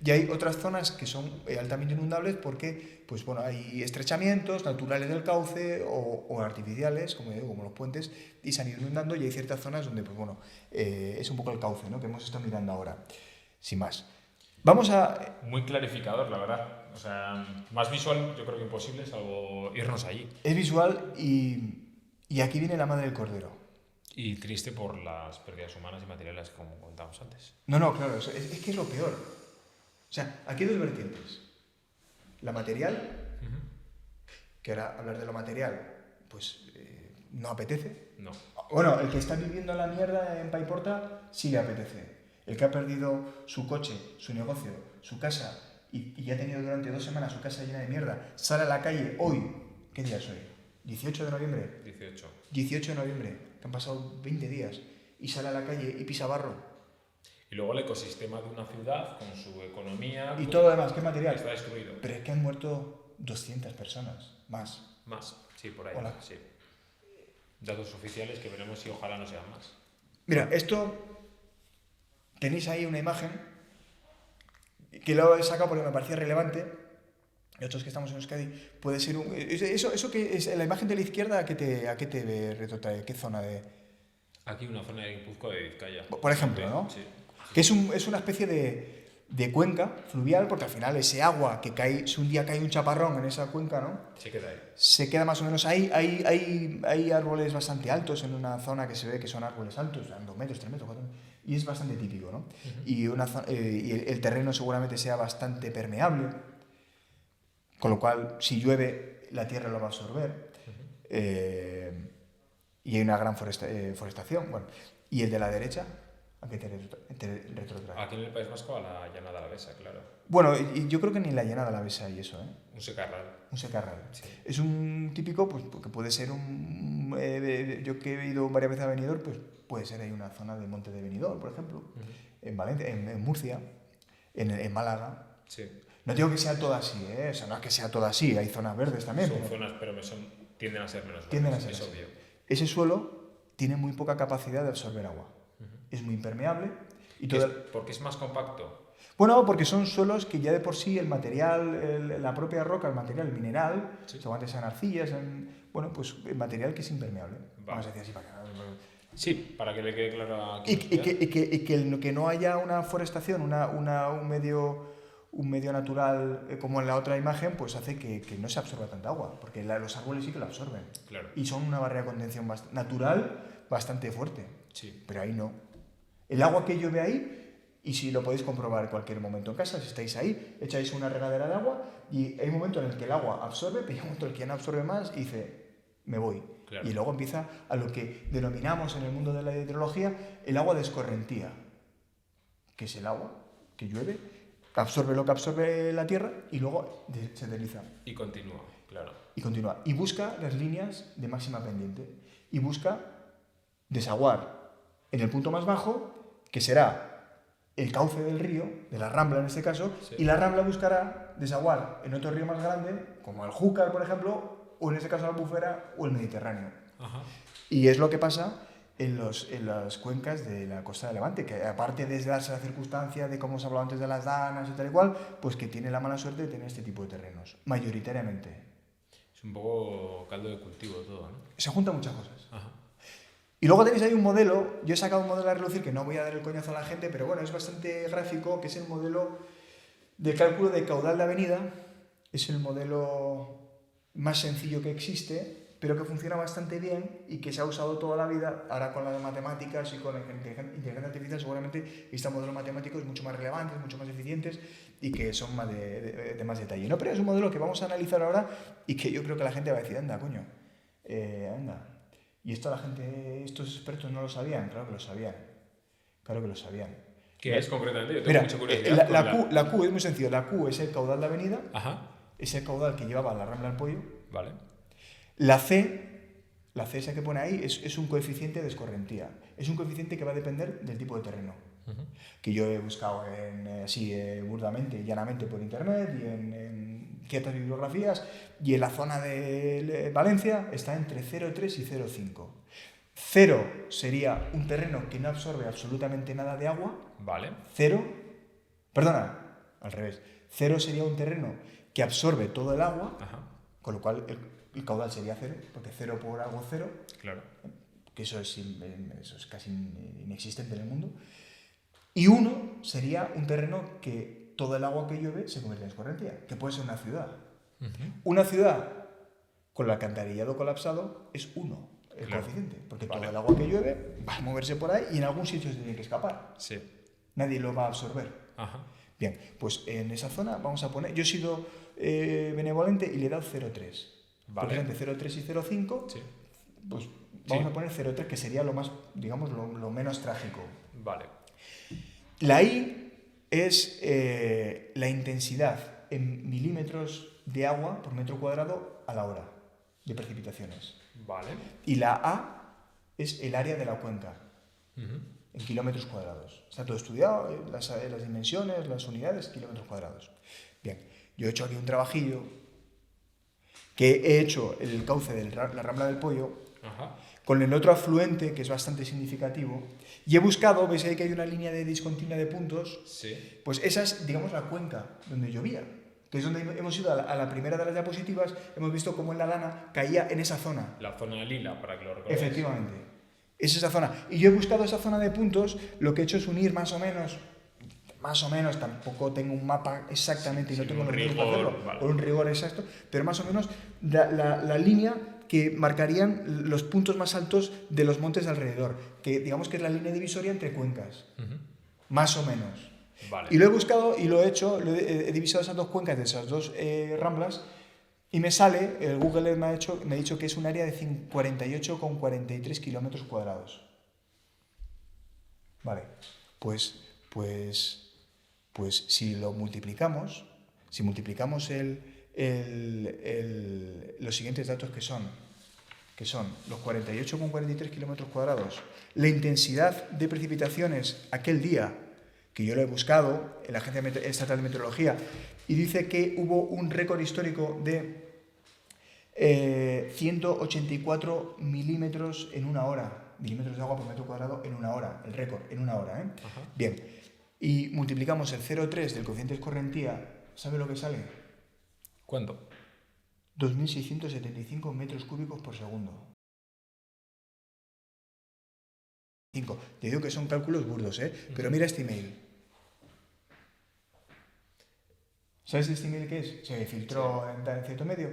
Y hay otras zonas que son altamente inundables porque, pues bueno, hay estrechamientos naturales del cauce o artificiales, como digo, como los puentes, y se han ido inundando, y hay ciertas zonas donde, pues bueno, es un poco el cauce, ¿no? Que hemos estado mirando ahora, sin más. Vamos a... Muy clarificador, la verdad. O sea, más visual yo creo que imposible, salvo irnos allí. Es visual y aquí viene la madre del cordero. Y triste por las pérdidas humanas y materiales, como comentábamos antes. No, claro, es que es lo peor. O sea, aquí hay dos vertientes. La material, que ahora hablar de lo material, pues no apetece. No. Bueno, el que está viviendo la mierda en Paiporta sí le apetece. El que ha perdido su coche, su negocio, su casa y ha tenido durante 2 semanas su casa llena de mierda, sale a la calle hoy. ¿Qué día es hoy? 18 de noviembre. 18. 18 de noviembre, que han pasado 20 días, y sale a la calle y pisa barro. Y luego el ecosistema de una ciudad con su economía... Y todo lo demás, ¿qué material? Está destruido. Pero es que han muerto 200 personas, más. Más, sí, por ahí. Hola. Sí. Datos oficiales que veremos si ojalá no sean más. Mira, esto, tenéis ahí una imagen que lo he sacado porque me parecía relevante. Nosotros que estamos en Euskadi, puede ser un... Eso que es la imagen de la izquierda, ¿a qué te retrotrae? ¿Qué zona de...? Aquí una zona de Guipúzcoa de Vizcaya. Por ejemplo, ¿no? Sí. Que es una especie de cuenca fluvial, porque al final ese agua que cae, si un día cae un chaparrón en esa cuenca, ¿no? Se queda ahí. Se queda más o menos ahí. Hay árboles bastante altos en una zona que se ve que son árboles altos, 2 metros, 3 metros, 4 metros, y es bastante típico, ¿no? Y el terreno seguramente sea bastante permeable, con lo cual, si llueve, la tierra lo va a absorber. Y hay una gran forestación. Bueno, y el de la derecha, ¿a qué te retrotrae? Aquí en el País Vasco a la llanada alavesa, claro. Bueno, y yo creo que ni en la llanada alavesa hay eso, ¿eh? Un secarral. Un secarral. Sí. Es un típico, pues que puede ser yo que he ido varias veces a Benidorm, pues puede ser ahí una zona del monte de Benidorm, por ejemplo, en Valencia, en Murcia, en Málaga. Sí. No digo que sea todo así, ¿eh? O sea, no es que sea todo así, hay zonas verdes también. Son zonas, pero tienden a ser menos tienden a verdes, ser es así. obvio. Ese suelo tiene muy poca capacidad de absorber agua. Es muy impermeable. Y todo ¿Por qué es más compacto? Bueno, porque son suelos que ya de por sí el material, la propia roca, el material, el mineral, Sí. seguramente sean arcillas, bueno, pues el material que es impermeable. Vale. Vamos a decir así para que... Sí, para que le quede claro aquí. Que no haya una forestación, un medio natural como en la otra imagen, pues hace que no se absorba tanta agua, porque los árboles sí que la absorben. Claro. Y son una barrera de contención natural bastante fuerte. Sí. Pero ahí no. El agua que llueve ahí, y si lo podéis comprobar en cualquier momento en casa, si estáis ahí, echáis una regadera de agua y hay un momento en el que el agua absorbe, pero hay un momento en el que ya no absorbe más y dice, me voy. Claro. Y luego empieza a lo que denominamos en el mundo de la hidrología el agua de escorrentía, que es el agua que llueve, absorbe lo que absorbe la tierra y luego se desliza. Y continúa, claro. Y continúa. Y busca las líneas de máxima pendiente. Y busca desaguar en el punto más bajo, que será el cauce del río, de la Rambla en este caso, Sí. y la Rambla buscará desaguar en otro río más grande, como el Júcar, por ejemplo, o en este caso la Albufera o el Mediterráneo. Ajá. Y es lo que pasa en las cuencas de la costa de Levante, que aparte de darse la circunstancia de cómo os hablaba antes de las danas y tal y cual, pues que tiene la mala suerte de tener este tipo de terrenos, mayoritariamente. Es un poco caldo de cultivo todo, ¿no? Se juntan muchas cosas. Ajá. Y luego tenéis ahí un modelo, yo he sacado un modelo a relucir que no voy a dar el coñazo a la gente, pero bueno, es bastante gráfico, que es el modelo de cálculo de caudal de avenida. Es el modelo más sencillo que existe, pero que funciona bastante bien y que se ha usado toda la vida. Ahora con las matemáticas y con la inteligencia artificial seguramente estos modelos matemáticos mucho más relevantes, mucho más eficientes y que son más de más detalle, ¿no? Pero es un modelo que vamos a analizar ahora y que yo creo que la gente va a decir, anda, coño, anda. Y esto la gente, estos expertos no lo sabían, claro que lo sabían. Claro que lo sabían. ¿Qué es concretamente? Yo tengo Mira, mucha curiosidad. la Q es muy sencillo. La Q es el caudal de avenida, Ajá. es el caudal que llevaba la Rambla del Pollo. Vale. La C esa que pone ahí, es un coeficiente de escorrentía. Es un coeficiente que va a depender del tipo de terreno. Que yo he buscado así burdamente, llanamente por internet y en ciertas bibliografías, y en la zona de Valencia está entre 0,3 y 0,5. 0 sería un terreno que no absorbe absolutamente nada de agua. Vale. 0, perdona, al revés. 0 sería un terreno que absorbe todo el agua, Ajá. con lo cual el caudal sería 0, porque 0 por algo 0, Claro. que eso es casi inexistente en el mundo. Y 1 sería un terreno que todo el agua que llueve se convierte en escorrentía, que puede ser una ciudad. Una ciudad con el alcantarillado colapsado es 1, el coeficiente, porque todo el agua que llueve va a moverse por ahí y en algún sitio se tiene que escapar. Sí. Nadie lo va a absorber. Ajá. Bien, pues en esa zona vamos a poner, yo he sido benevolente y le he dado 0,3. Vale. Porque entre 0,3 y 0,5, Sí. pues vamos a poner 0,3, que sería lo más, digamos, lo menos trágico. Vale. La I es la intensidad en milímetros de agua por metro cuadrado a la hora de precipitaciones. Vale. Y la A es el área de la cuenca, en kilómetros cuadrados. Está todo estudiado, las dimensiones, las unidades, kilómetros cuadrados. Bien, yo he hecho aquí un trabajillo que he hecho el cauce de la Rambla del Pollo. Ajá. Con el otro afluente, que es bastante significativo, y he buscado, veis ahí que hay una línea de discontinua de puntos, Sí. pues esa es, digamos, la cuenca donde llovía, que es donde hemos ido a la primera de las diapositivas, hemos visto cómo en la Dana caía en esa zona. La zona lila, para que lo recordéis. Efectivamente, es esa zona. Y yo he buscado esa zona de puntos, lo que he hecho es unir más o menos, tampoco tengo un mapa exactamente y no tengo los medios para hacerlo, vale. con un rigor exacto, pero más o menos la línea que marcarían los puntos más altos de los montes de alrededor, que digamos que es la línea divisoria entre cuencas, más o menos. Vale. Y lo he buscado y lo he hecho, he divisado esas dos cuencas de esas dos ramblas y me sale, el Google Earth me ha dicho que es un área de 48,43 kilómetros cuadrados. Vale, pues si lo multiplicamos, si multiplicamos los siguientes datos que son los 48,43 kilómetros cuadrados, la intensidad de precipitaciones aquel día, que yo lo he buscado en la Agencia Estatal de Meteorología, y dice que hubo un récord histórico de 184 milímetros en una hora, milímetros de agua por metro cuadrado en una hora, el récord, en una hora. Ajá. Bien, y multiplicamos el 0,3 del coeficiente de escorrentía, ¿sabe lo que sale? ¿Cuánto? 2.675 metros cúbicos por segundo. Te digo que son cálculos burdos, pero mira este email. ¿Sabes este email qué es? Se filtró en cierto medio.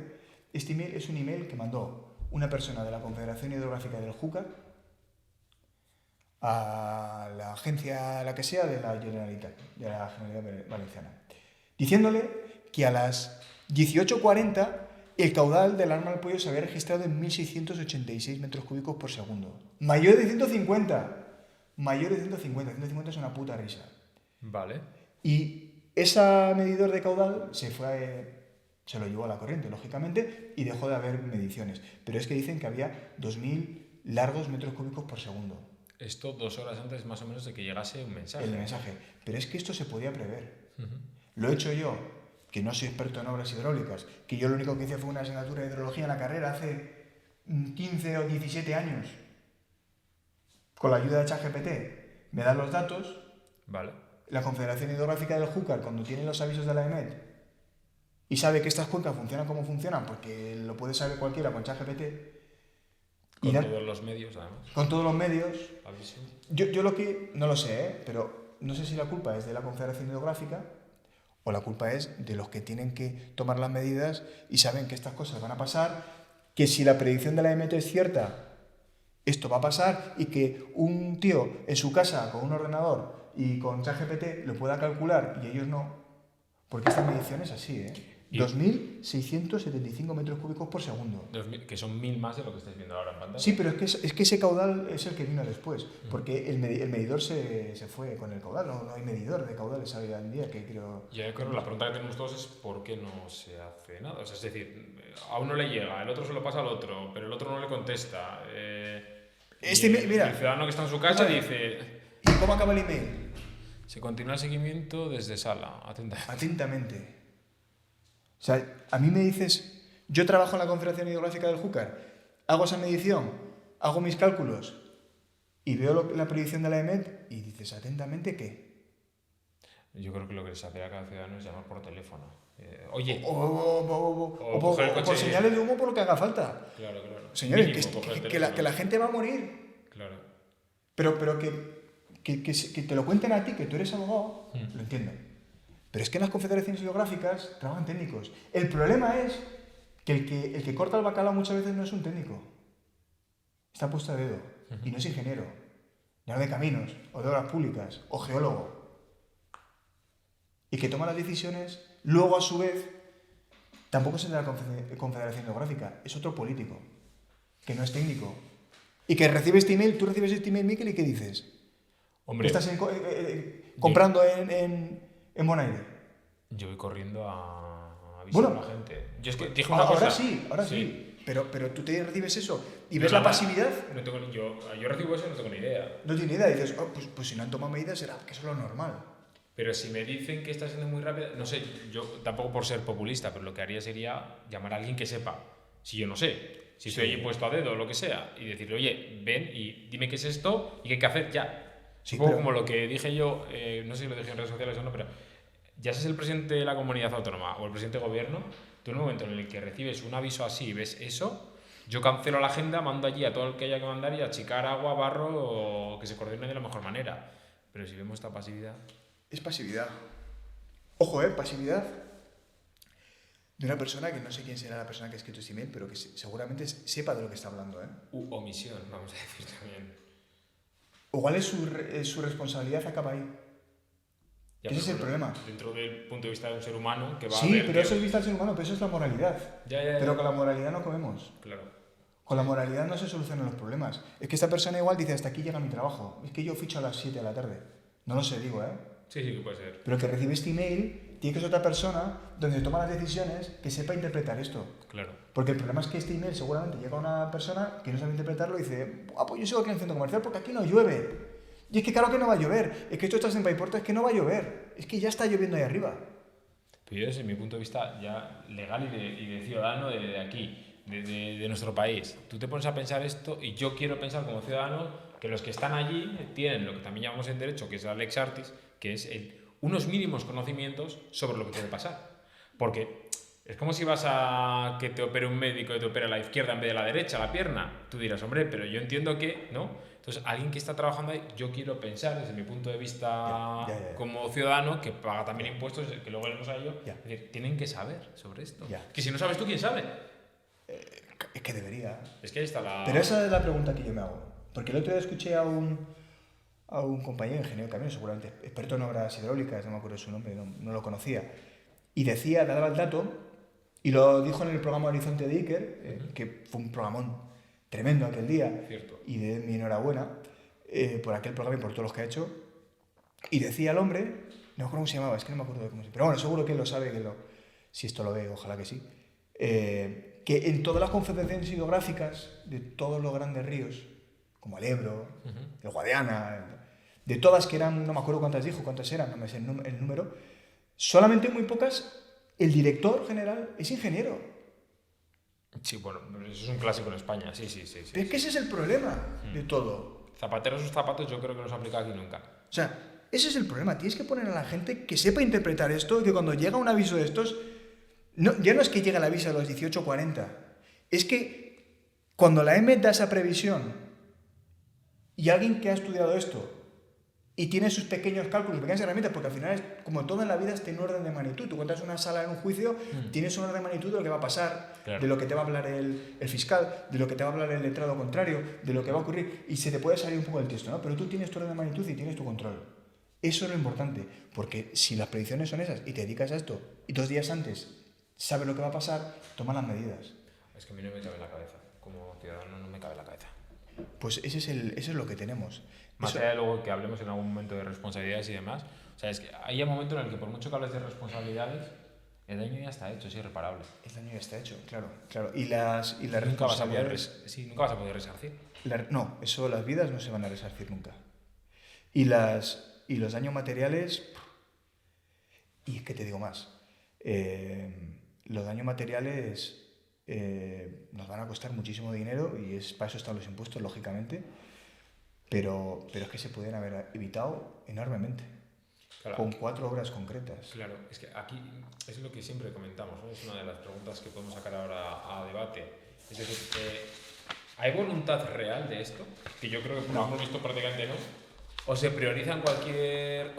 Este email es un email que mandó una persona de la Confederación Hidrográfica del Júcar a la agencia, la que sea, de la Generalitat, de la Generalitat Valenciana, diciéndole que a las 18:40 el caudal del Rambla del Pollo se había registrado en 1.686 metros cúbicos por segundo. Mayor de 150. Mayor de 150. 150 es una puta risa. Vale. Y ese medidor de caudal se lo llevó a la corriente, lógicamente, y dejó de haber mediciones. Pero es que dicen que había 2.000 largos metros cúbicos por segundo. Esto 2 horas antes más o menos de que llegase un mensaje. El mensaje. Pero es que esto se podía prever. Lo he hecho yo, que no soy experto en obras hidráulicas, que yo lo único que hice fue una asignatura de hidrología en la carrera hace 15 o 17 años. con la ayuda de ChatGPT, me da los datos. Vale. La Confederación Hidrográfica del Júcar, cuando tiene los avisos de la EMET y sabe que estas cuencas funcionan como funcionan, porque lo puede saber cualquiera con ChatGPT. Con todos los medios, además. Con todos los medios. Aviso. Yo lo que, no lo sé, pero no sé si la culpa es de la Confederación Hidrográfica o la culpa es de los que tienen que tomar las medidas y saben que estas cosas van a pasar, que si la predicción de la EMET es cierta, esto va a pasar y que un tío en su casa con un ordenador y con ChatGPT lo pueda calcular y ellos no. Porque esta medición es así, ¿eh? 2.675 metros cúbicos por segundo. Que son 1000 más de lo que estáis viendo ahora en pantalla. Sí, pero es que ese caudal es el que vino después, porque el medidor se fue con el caudal, no hay medidor de caudales hoy en día, que creo... Yo creo que la pregunta que tenemos todos es ¿por qué no se hace nada? O sea, es decir, a uno le llega, el otro se lo pasa al otro, pero el otro no le contesta. Mira, el ciudadano que está en su casa dice... ¿Y cómo acaba el email? Se continúa el seguimiento desde sala, atentamente. Atentamente. O sea, a mí me dices, yo trabajo en la Confederación Hidrográfica del Júcar, hago esa medición, hago mis cálculos y veo la predicción de la EMET y dices, ¿atentamente qué? Yo creo que lo que les hace a cada ciudadano es llamar por teléfono. Oye. O por señales de humo por lo que haga falta. Claro. Señores, Mínimo, que la gente va a morir. Claro. Pero que te lo cuenten a ti, que tú eres abogado, lo entiendo. Pero es que en las confederaciones hidrográficas trabajan técnicos. El problema es que el que corta el bacalao muchas veces no es un técnico. Está puesto a dedo. Y no es ingeniero. Ni de caminos, o de obras públicas, o geólogo. Y que toma las decisiones, luego a su vez, tampoco es el de la confederación hidrográfica, es otro político, que no es técnico. Y que recibe este email, tú recibes este email, Miquel, ¿y qué dices? Hombre, ¿Estás comprando en Bonaire? Yo voy corriendo a avisar a la gente. Yo es que dije una ahora cosa. Ahora sí. Pero tú te recibes eso y ves la pasividad. No tengo, yo recibo eso y no tengo ni idea. No tienes ni idea. Y dices, pues si no han tomado medidas será que eso es lo normal. Pero si me dicen que está siendo muy rápida, no sé, yo tampoco por ser populista, pero lo que haría sería llamar a alguien que sepa. Si yo no sé, si estoy puesto a dedo o lo que sea, y decirle, oye, ven y dime qué es esto y qué hay que hacer ya. Sí, un poco como lo que dije yo, no sé si lo dije en redes sociales o no, pero ya seas el presidente de la comunidad autónoma o el presidente de gobierno, tú en el momento en el que recibes un aviso así y ves eso, yo cancelo la agenda, mando allí a todo el que haya que mandar y achicar agua, barro o que se coordine de la mejor manera. Pero si vemos esta pasividad... Es pasividad. Ojo, pasividad de una persona que no sé quién será la persona que ha escrito este email, pero que seguramente sepa de lo que está hablando. Omisión, vamos a decir también. Igual es su responsabilidad acaba ahí. Ese es el problema. Dentro del punto de vista de un ser humano que va a Sí, ver pero eso es vista del ser humano, pero eso es la moralidad. Pero con la moralidad no comemos. Claro. Con la moralidad no se solucionan los problemas. Es que esta persona igual dice, hasta aquí llega mi trabajo. Es que yo ficho a las 7 de la tarde. No lo sé, digo, Sí, que puede ser. Pero el que recibe este email tiene que ser otra persona donde toma las decisiones que sepa interpretar esto. Claro. Porque el problema es que este email seguramente llega a una persona que no sabe interpretarlo y dice, pues yo sigo aquí en el centro comercial porque aquí no llueve. Y es que claro que no va a llover. Es que esto estás en Paiporta, es que no va a llover. Es que ya está lloviendo ahí arriba. Pero yo desde mi punto de vista ya legal y de ciudadano de aquí, de nuestro país, tú te pones a pensar esto y yo quiero pensar como ciudadano que los que están allí tienen lo que también llamamos en derecho, que es la lex artis, que es unos mínimos conocimientos sobre lo que puede pasar. Porque es como si vas a que te opere un médico y te opere a la izquierda en vez de la derecha, la pierna. Tú dirás, hombre, pero yo entiendo que, ¿no? Entonces, alguien que está trabajando ahí, yo quiero pensar, desde mi punto de vista como ciudadano, que paga también impuestos, que luego veremos a ello, es decir, tienen que saber sobre esto. Que si no sabes tú, ¿quién sabe? Es que debería. Es que ahí está la... Pero esa es la pregunta que yo me hago. Porque el otro día escuché a un compañero ingeniero de caminos, seguramente experto en obras hidráulicas, no me acuerdo su nombre, no lo conocía, y decía, daba el dato, y lo dijo en el programa Horizonte de Iker, que fue un programón tremendo aquel día. Cierto. Y de mi enhorabuena por aquel programa y por todos los que ha hecho. Y decía el hombre, no me acuerdo cómo se llamaba, es que no me acuerdo de cómo se llama, pero bueno, seguro que él lo sabe, si esto lo ve, ojalá que sí, que en todas las confederaciones hidrográficas de todos los grandes ríos, como el Ebro, el Guadiana, de todas que eran, no me acuerdo cuántas dijo, cuántas eran, no me sé el número, solamente muy pocas, el director general es ingeniero. Sí, bueno, eso es un clásico en España, sí. Pero es que ese es el problema de todo. Zapatero a sus zapatos yo creo que no se aplica aquí nunca. O sea, ese es el problema. Tienes que poner a la gente que sepa interpretar esto y que cuando llega un aviso de estos, ya no es que llegue el aviso a los 18:40, es que cuando la EMET da esa previsión y alguien que ha estudiado esto y tiene sus pequeños cálculos, pequeñas herramientas, porque al final, como todo en la vida, está en orden de magnitud. Tú cuentas una sala en un juicio, tienes un orden de magnitud de lo que va a pasar, claro, de lo que te va a hablar el fiscal, de lo que te va a hablar el letrado contrario, de lo que va a ocurrir, y se te puede salir un poco del texto, ¿no? Pero tú tienes tu orden de magnitud y tienes tu control. Eso es lo importante, porque si las predicciones son esas y te dedicas a esto, y 2 días antes sabes lo que va a pasar, toma las medidas. Es que a mí no me cabe en la cabeza. Como ciudadano no me cabe en la cabeza. Pues eso es lo que tenemos. Más allá de luego que hablemos en algún momento de responsabilidades y demás, o sea, es que hay un momento en el que por mucho que hables de responsabilidades, el daño ya está hecho, es irreparable. El daño ya está hecho, claro. Y las Nunca vas a poder, responsabilidades... nunca vas a poder resarcir. No, eso, las vidas no se van a resarcir nunca. Y los daños materiales... Y es que te digo más. Los daños materiales nos van a costar muchísimo dinero y para eso están los impuestos, lógicamente. Pero es que se pueden haber evitado enormemente. Claro, con 4 obras concretas. Claro, es que aquí es lo que siempre comentamos, ¿no? Es una de las preguntas que podemos sacar ahora a debate. Es decir, ¿hay voluntad real de esto? Que yo creo que por lo hemos visto prácticamente no. ¿O se priorizan cualquier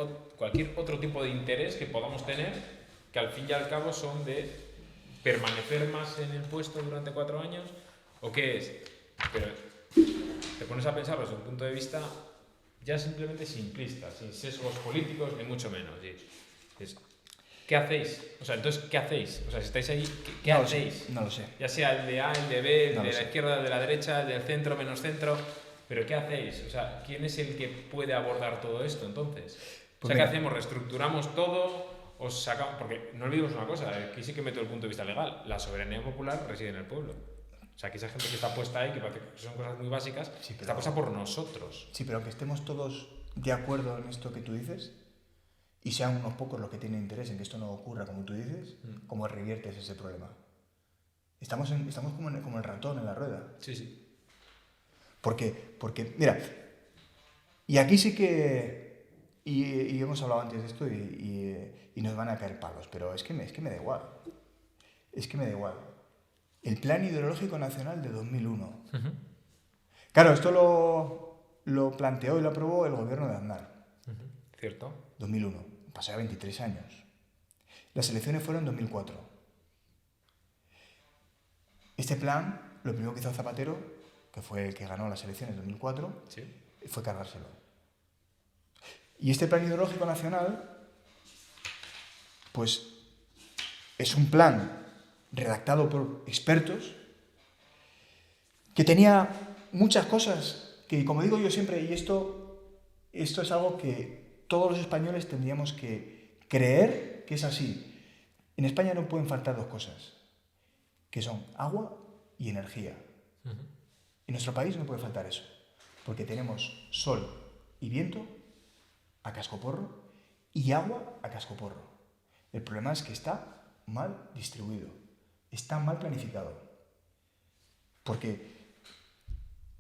otro tipo de interés que podamos tener, que al fin y al cabo son de permanecer más en el puesto durante 4 años? ¿O qué es? Pero te pones a pensarlo desde un punto de vista ya simplemente simplista, sin sesgos políticos ni mucho menos. ¿Qué hacéis? O sea, entonces, ¿qué hacéis? O sea, si estáis ahí, ¿qué hacéis? No lo sé. Ya sea el de A, el de B, el de la izquierda, el de la derecha, el del centro, menos centro. ¿Pero qué hacéis? O sea, ¿quién es el que puede abordar todo esto entonces? Pues o sea, ¿qué hacemos? ¿Reestructuramos todo? ¿Os sacamos? Porque no olvidemos una cosa, aquí sí que meto el punto de vista legal. La soberanía popular reside en el pueblo. O sea, que esa gente que está puesta ahí, que parece que son cosas muy básicas, sí, está puesta por nosotros. Sí, pero aunque estemos todos de acuerdo en esto que tú dices, y sean unos pocos los que tienen interés en que esto no ocurra como tú dices, ¿cómo reviertes ese problema? Estamos como el ratón en la rueda. Sí, sí. Porque mira, y aquí sí que, y hemos hablado antes de esto y nos van a caer palos, pero es que me da igual. Es que me da igual. El Plan Hidrológico Nacional de 2001. Uh-huh. Claro, esto lo planteó y lo aprobó el gobierno de Aznar. Uh-huh. ¿Cierto? 2001. Pasó ya 23 años. Las elecciones fueron en 2004. Este plan, lo primero que hizo Zapatero, que fue el que ganó las elecciones en 2004, ¿sí?, fue cargárselo. Y este Plan Hidrológico Nacional, pues, es un plan redactado por expertos, que tenía muchas cosas que, como digo yo siempre, y esto es algo que todos los españoles tendríamos que creer que es así. En España no pueden faltar 2 cosas, que son agua y energía. Uh-huh. En nuestro país no puede faltar eso, porque tenemos sol y viento a cascoporro y agua a cascoporro. El problema es que está mal distribuido. Está mal planificado. Porque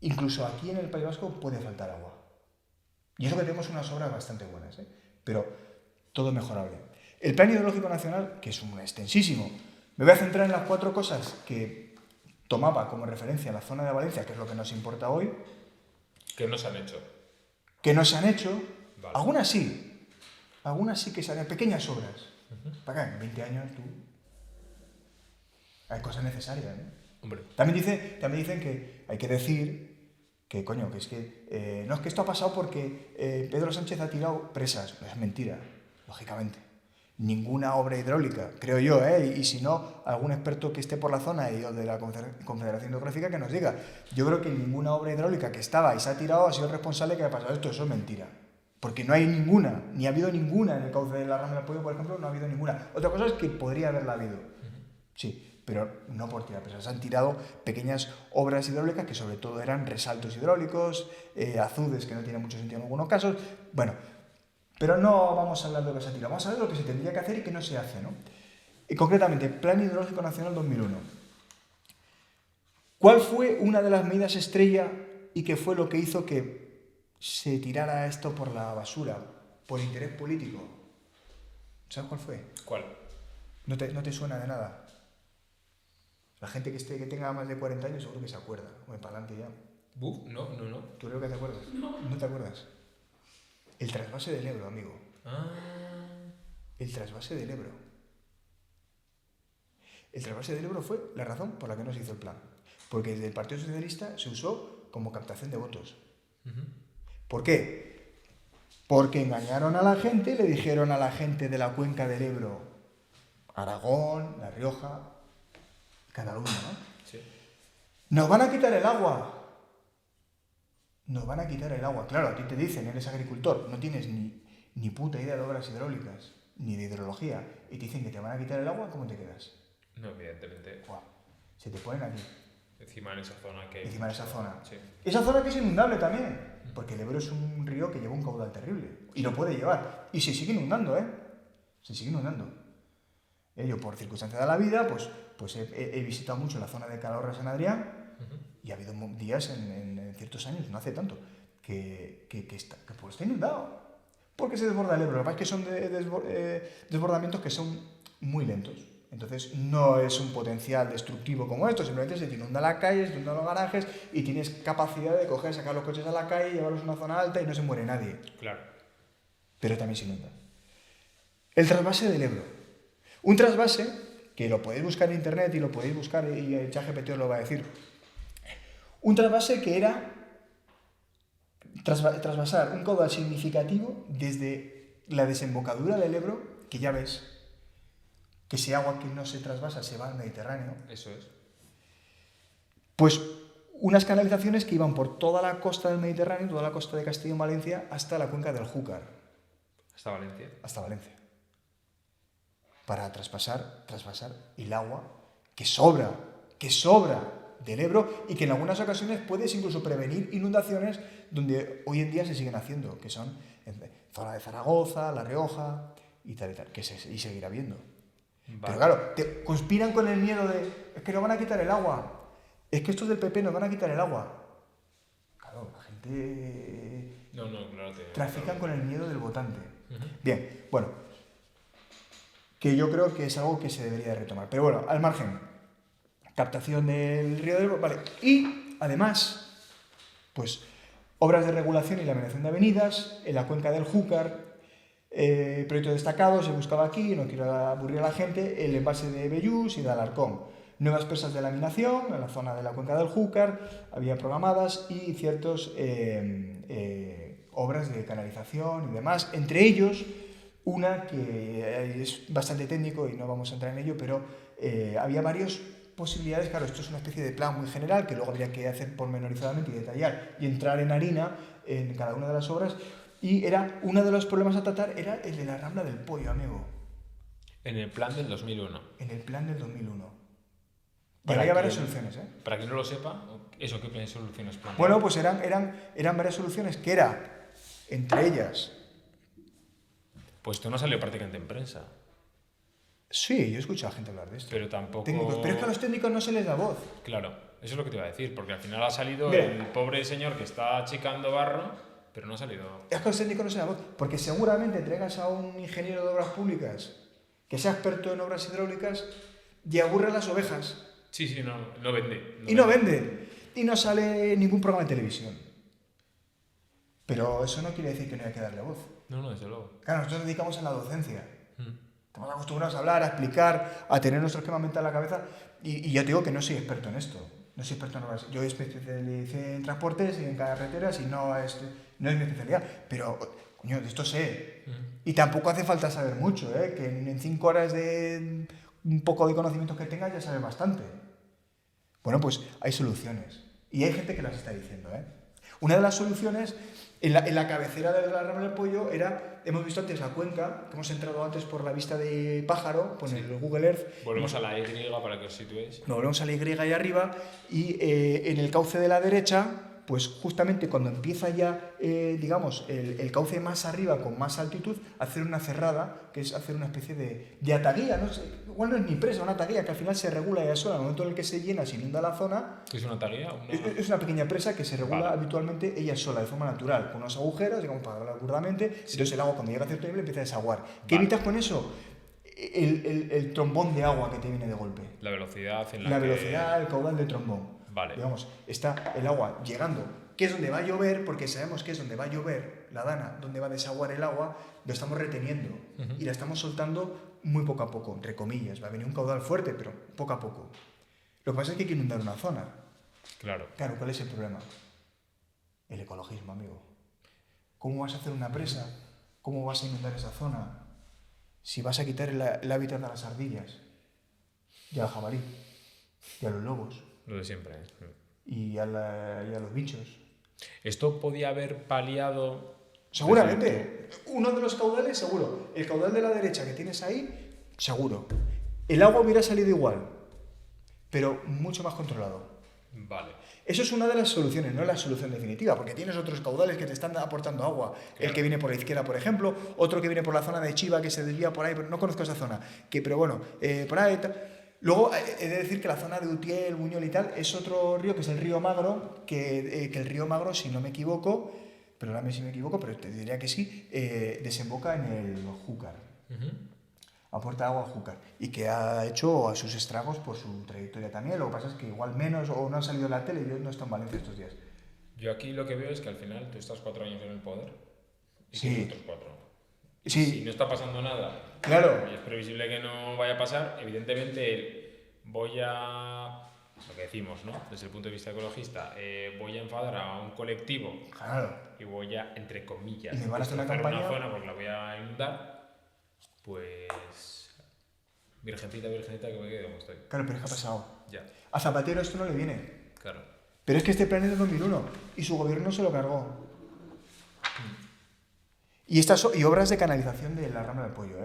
incluso aquí en el País Vasco puede faltar agua. Y eso que tenemos unas obras bastante buenas, pero todo es mejorable. El Plan Hidrológico Nacional, que es un extensísimo, me voy a centrar en las 4 cosas que tomaba como referencia la zona de Valencia, que es lo que nos importa hoy. ¿Qué no se han hecho? Que no se han hecho. Vale. Algunas sí que se han hecho, pequeñas obras. Uh-huh. Para acá, en 20 años tú... Hay cosas necesarias, ¿no? Hombre. También dicen que hay que decir que, coño, que es que... no es que esto ha pasado porque Pedro Sánchez ha tirado presas. No, es mentira, lógicamente. Ninguna obra hidráulica, creo yo, y si no, algún experto que esté por la zona y o de la Confederación Hidrográfica que nos diga. Yo creo que ninguna obra hidráulica que estaba y se ha tirado ha sido el responsable que ha pasado esto. Eso es mentira. Porque no hay ninguna, ni ha habido ninguna en el cauce de la Rambla del Pueblo, por ejemplo, no ha habido ninguna. Otra cosa es que podría haberla habido. Sí, pero no por tirar presas. Han tirado pequeñas obras hidráulicas que sobre todo eran resaltos hidráulicos, azudes que no tienen mucho sentido en algunos casos. Bueno, pero no vamos a hablar de lo que se ha tirado, vamos a hablar de lo que se tendría que hacer y que no se hace, ¿no? Y concretamente, Plan Hidrológico Nacional 2001. ¿Cuál fue una de las medidas estrella y qué fue lo que hizo que se tirara esto por la basura, por interés político, ¿sabes cuál fue? ¿Cuál? ¿No te suena de nada? La gente que tenga más de 40 años seguro que se acuerda. Bueno, para adelante ya. Buf, no. ¿Tú creo que te acuerdas? No te acuerdas. El trasvase del Ebro, amigo. El trasvase del Ebro. El trasvase del Ebro fue la razón por la que no se hizo el plan. Porque desde el Partido Socialista se usó como captación de votos. ¿Por qué? Porque engañaron a la gente y le dijeron a la gente de la cuenca del Ebro, Aragón, La Rioja, Cataluña, ¿no? Sí. ¡Nos van a quitar el agua! Nos van a quitar el agua. Claro, a ti te dicen, eres agricultor, no tienes ni puta idea de obras hidráulicas, ni de hidrología, y te dicen que te van a quitar el agua, ¿cómo te quedas? No, evidentemente. Buah, se te ponen aquí. Encima en esa zona que... Encima de esa zona. Sí. Esa zona que es inundable también, porque el Ebro es un río que lleva un caudal terrible, y lo puede llevar. Y se sigue inundando, ¿eh? Se sigue inundando. Yo, por circunstancias de la vida, pues he visitado mucho la zona de Calahorra, San Adrián, y ha habido días en ciertos años, no hace tanto, que está inundado. Porque se desborda el Ebro. Lo que pasa es que son desbordamientos que son muy lentos. Entonces no es un potencial destructivo como esto, simplemente se te inunda la calle, se te inundan los garajes y tienes capacidad de coger, sacar los coches a la calle, llevarlos a una zona alta y no se muere nadie. Claro. Pero también se inunda. El trasvase del Ebro. Un trasvase que lo podéis buscar en internet y lo podéis buscar y el ChatGPT os lo va a decir. Un trasvase que era trasvasar un caudal significativo desde la desembocadura del Ebro, que ya ves que ese agua que no se trasvasa se va al Mediterráneo. Eso es. Pues unas canalizaciones que iban por toda la costa del Mediterráneo, toda la costa de Castilla y Valencia, hasta la cuenca del Júcar. Hasta Valencia. Hasta Valencia. Para traspasar el agua que sobra del Ebro y que en algunas ocasiones puedes incluso prevenir inundaciones donde hoy en día se siguen haciendo, que son en zona de Zaragoza, La Rioja y tal, y seguirá habiendo. Vale. Pero claro, te conspiran con el miedo de es que nos van a quitar el agua, es que estos del PP nos van a quitar el agua. Claro, la gente trafican con el miedo del votante. Bien, bueno, que yo creo que es algo que se debería retomar. Pero bueno, al margen, captación del río del Ebro, vale. Y además, pues obras de regulación y laminación de avenidas en la cuenca del Júcar, proyectos destacados, se buscaba aquí, no quiero aburrir a la gente, el embalse de Bellús y de Alarcón. Nuevas presas de laminación en la zona de la cuenca del Júcar, había programadas y ciertas obras de canalización y demás, entre ellos una que es bastante técnico y no vamos a entrar en ello, pero había varias posibilidades. Claro, esto es una especie de plan muy general que luego habría que hacer pormenorizadamente y detallar y entrar en harina en cada una de las obras. Y uno de los problemas a tratar era el de la Rambla del Pollo, amigo. En el plan del 2001. En el plan del 2001. Y había varias soluciones, ¿eh? Para quien no lo sepa, ¿eso qué soluciones plantean? Bueno, pues eran varias soluciones que entre ellas... Pues esto no salió prácticamente en prensa. Sí, yo he escuchado a gente hablar de esto. Pero tampoco... Técnicos. Pero es que a los técnicos no se les da voz. Claro, eso es lo que te iba a decir, porque al final ha salido el pobre señor que está achicando barro, pero no ha salido... Es que a los técnicos no se les da voz, porque seguramente traigas a un ingeniero de obras públicas que sea experto en obras hidráulicas y aburre a las ovejas. Sí, no vende. No vende. Y no sale ningún programa de televisión. Pero eso no quiere decir que no haya que darle voz. No, desde luego. Claro, nosotros nos dedicamos a la docencia. Estamos acostumbrados a hablar, a explicar, a tener nuestro esquema mental en la cabeza. Y yo te digo que no soy experto en esto. No soy experto en obras. Yo especialicé en transportes y en carreteras y no es mi especialidad. Pero, coño, de esto sé. Y tampoco hace falta saber mucho, ¿eh? Que en 5 horas de un poco de conocimientos que tengas ya sabes bastante. Bueno, pues hay soluciones. Y hay gente que las está diciendo, ¿eh? Una de las soluciones... En la cabecera de la Rambla del Pollo hemos visto antes la cuenca, que hemos entrado antes por la vista de pájaro, por el Google Earth. Volvemos a la Y para que os situéis. Volvemos a la Y ahí arriba y en el cauce de la derecha pues justamente cuando empieza ya, digamos, el cauce más arriba, con más altitud, hacer una cerrada, que es hacer una especie de ataguía, no sé, igual no es ni presa, una ataguía que al final se regula ella sola. En el momento en el que se llena, se inunda la zona. ¿Es una ataguía? Es una pequeña presa que se regula habitualmente ella sola, de forma natural, con unos agujeros, digamos, para hablar burdamente. Entonces el agua, cuando llega a cierto nivel, empieza a desaguar. ¿Qué evitas con eso? El trombón de agua que te viene de golpe. La velocidad en la velocidad, el caudal del trombón. Vale. Digamos, está el agua llegando, que es donde va a llover, porque sabemos que es donde va a llover la dana, donde va a desaguar el agua, lo estamos reteniendo y la estamos soltando muy poco a poco, entre comillas. Va a venir un caudal fuerte, pero poco a poco. Lo que pasa es que hay que inundar una zona. Claro. Claro, ¿cuál es el problema? El ecologismo, amigo. ¿Cómo vas a hacer una presa? ¿Cómo vas a inundar esa zona? Si vas a quitar el hábitat a las ardillas, y al jabalí, y a los lobos. Lo de siempre. Y a los bichos. ¿Esto podía haber paliado? Seguramente. Uno de los caudales, seguro. El caudal de la derecha que tienes ahí, seguro. El agua hubiera salido igual, pero mucho más controlado. Vale. Eso es una de las soluciones, no es la solución definitiva, porque tienes otros caudales que te están aportando agua. Claro. El que viene por la izquierda, por ejemplo, otro que viene por la zona de Chiva, que se desvía por ahí, pero no conozco esa zona. Pero bueno, por ahí... Luego, he de decir que la zona de Utiel, Buñol y tal, es otro río, que es el río Magro, que el río Magro, si no me equivoco, perdóname si me equivoco, pero te diría que sí, desemboca en el Júcar. Aporta agua a Júcar. Y que ha hecho a sus estragos por su trayectoria también. Lo que pasa es que igual menos, o no ha salido en la tele, y yo no estoy en Valencia estos días. Yo aquí lo que veo es que al final tú estás 4 años en el poder y sí. otros 4. Sí. Si no está pasando nada, claro, y es previsible que no vaya a pasar, evidentemente voy a, lo que decimos, ¿no? Desde el punto de vista ecologista, voy a enfadar a un colectivo, claro, y voy a, entre comillas, y me van a hacer una campaña, zona porque la voy a inundar, pues virgencita, que me quede como estoy. Claro, pero es que ha pasado. Ya. A Zapatero esto no le viene. Claro. Pero es que este plan es de 2001 y su gobierno se lo cargó. Y obras de canalización de la rama del Pollo.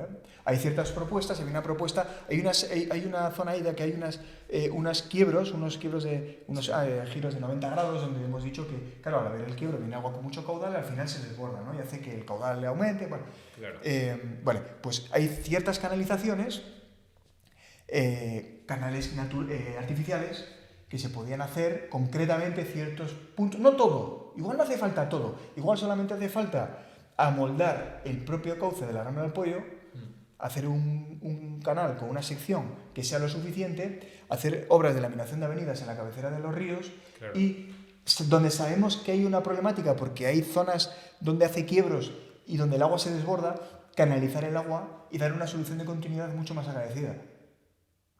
Hay ciertas propuestas, hay una propuesta, hay una zona ahí de que hay unos giros de 90 grados, donde hemos dicho que, claro, al haber el quiebro viene agua con mucho caudal y al final se desborda, ¿no? Y hace que el caudal le aumente. Bueno, claro. Vale, pues hay ciertas canalizaciones, canales artificiales, que se podían hacer concretamente ciertos puntos, no todo, igual no hace falta todo, igual solamente hace falta amoldar el propio cauce de la rama del Pollo, hacer un canal con una sección que sea lo suficiente, hacer obras de laminación de avenidas en la cabecera de los ríos, claro. Y donde sabemos que hay una problemática porque hay zonas donde hace quiebros y donde el agua se desborda, canalizar el agua y dar una solución de continuidad mucho más agradecida,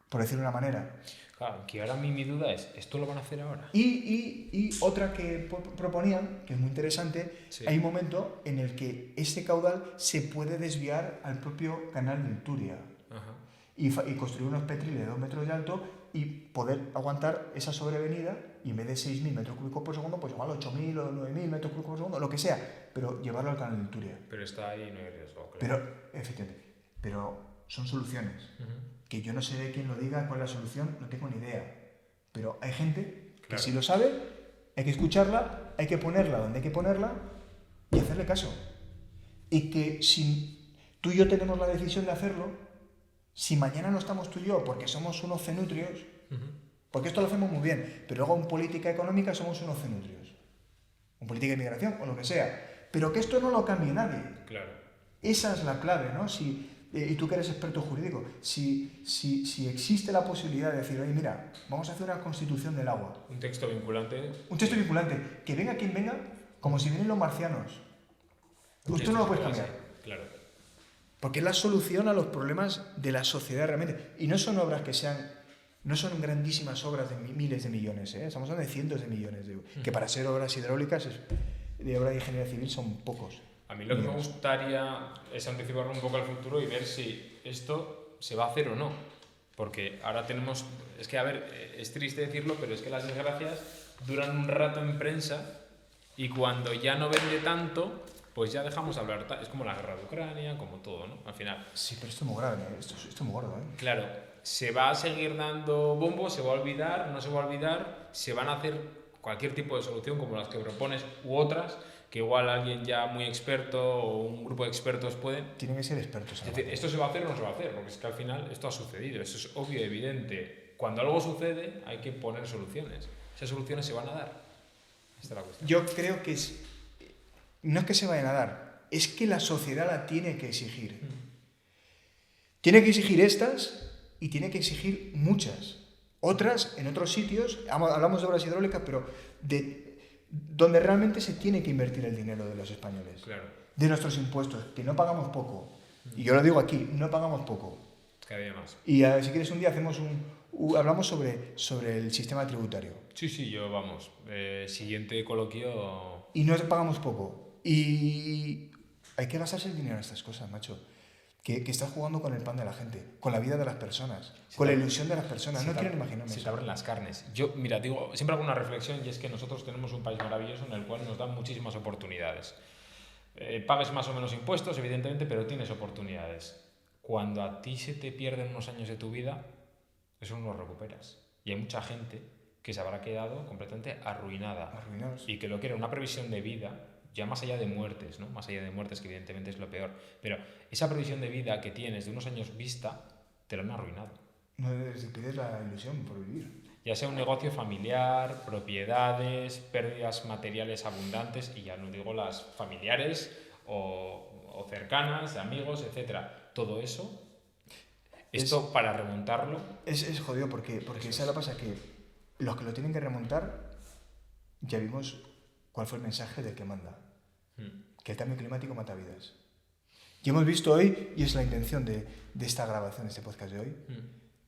por decirlo de una manera. Claro, que ahora mi duda es, ¿esto lo van a hacer ahora? Y otra que proponían, que es muy interesante, sí. Hay un momento en el que este caudal se puede desviar al propio canal del Turia. Ajá. Y construir unos petriles de 2 metros de alto y poder aguantar esa sobrevenida, y en vez de 6.000 metros cúbicos por segundo, pues igual 8.000 o 9.000 metros cúbicos por segundo, lo que sea, pero llevarlo al canal del Turia. Pero está ahí, no hay riesgo, creo. Pero, efectivamente, pero son soluciones. Que yo no sé de quién lo diga, cuál es la solución, no tengo ni idea. Pero hay gente que sí lo sabe, hay que escucharla, hay que ponerla donde hay que ponerla y hacerle caso. Y que si tú y yo tenemos la decisión de hacerlo, si mañana no estamos tú y yo porque somos unos cenutrios, porque esto lo hacemos muy bien, pero luego en política económica somos unos cenutrios, en política de inmigración o lo que sea, pero que esto no lo cambie nadie. Claro. Esa es la clave, ¿no? Y tú que eres experto jurídico, si existe la posibilidad de decir, oye, mira, vamos a hacer una constitución del agua. Un texto vinculante. Un texto vinculante. Que venga quien venga, como si vienen los marcianos. Usted no lo puede cambiar. Claro. Porque es la solución a los problemas de la sociedad realmente. Y no son obras que sean... No son grandísimas obras de miles de millones, Estamos hablando de cientos de millones de euros. Que para ser obras hidráulicas, de obra de ingeniería civil, son pocos. A mí lo que me gustaría es anticiparlo un poco al futuro y ver si esto se va a hacer o no. Porque ahora tenemos... Es que, a ver, es triste decirlo, pero es que las desgracias duran un rato en prensa y cuando ya no vende tanto, pues ya dejamos de hablar. Es como la guerra de Ucrania, como todo, ¿no? Al final. Sí, pero esto es muy grave, esto es muy gordo, Claro, se va a seguir dando bombo, se va a olvidar, no se va a olvidar, se van a hacer cualquier tipo de solución como las que propones u otras que igual alguien ya muy experto o un grupo de expertos pueden. Tienen que ser expertos. Es decir, ¿esto se va a hacer o no se va a hacer? Porque es que al final esto ha sucedido, eso es obvio y evidente. Cuando algo sucede hay que poner soluciones. ¿Esas soluciones se van a dar? Esta es la cuestión. Yo creo que no es que se vayan a dar, es que la sociedad la tiene que exigir. Tiene que exigir estas y tiene que exigir muchas. Otras, en otros sitios, hablamos de obras hidráulicas, pero donde realmente se tiene que invertir el dinero de los españoles. Claro. De nuestros impuestos, que no pagamos poco. Y yo lo digo aquí, no pagamos poco. Cada día más. Y si quieres un día hacemos hablamos sobre el sistema tributario. Sí, yo vamos. Siguiente coloquio. Y no pagamos poco. Y hay que gastarse el dinero en estas cosas, macho. Que estás jugando con el pan de la gente, con la vida de las personas, con la ilusión de las personas. No quiero imaginarme Se eso. te abren las carnes. Yo, mira, digo, siempre hago una reflexión y es que nosotros tenemos un país maravilloso en el cual nos dan muchísimas oportunidades. Pagues más o menos impuestos, evidentemente, pero tienes oportunidades. Cuando a ti se te pierden unos años de tu vida, eso no lo recuperas. Y hay mucha gente que se habrá quedado completamente arruinada. Arruinados. Y que lo que era una previsión de vida, ya más allá de muertes, ¿no? Más allá de muertes, que evidentemente es lo peor. Pero esa previsión de vida que tienes de unos años vista, te lo han arruinado. No pides la ilusión por vivir. Ya sea un negocio familiar, propiedades, pérdidas materiales abundantes, y ya no digo las familiares o cercanas, amigos, etcétera. Todo eso, esto para remontarlo... Es jodido porque ¿sabes lo que pasa? Que los que lo tienen que remontar, ya vimos cuál fue el mensaje del que manda. Que el cambio climático mata vidas. Y hemos visto hoy, y es la intención de esta grabación, de este podcast de hoy,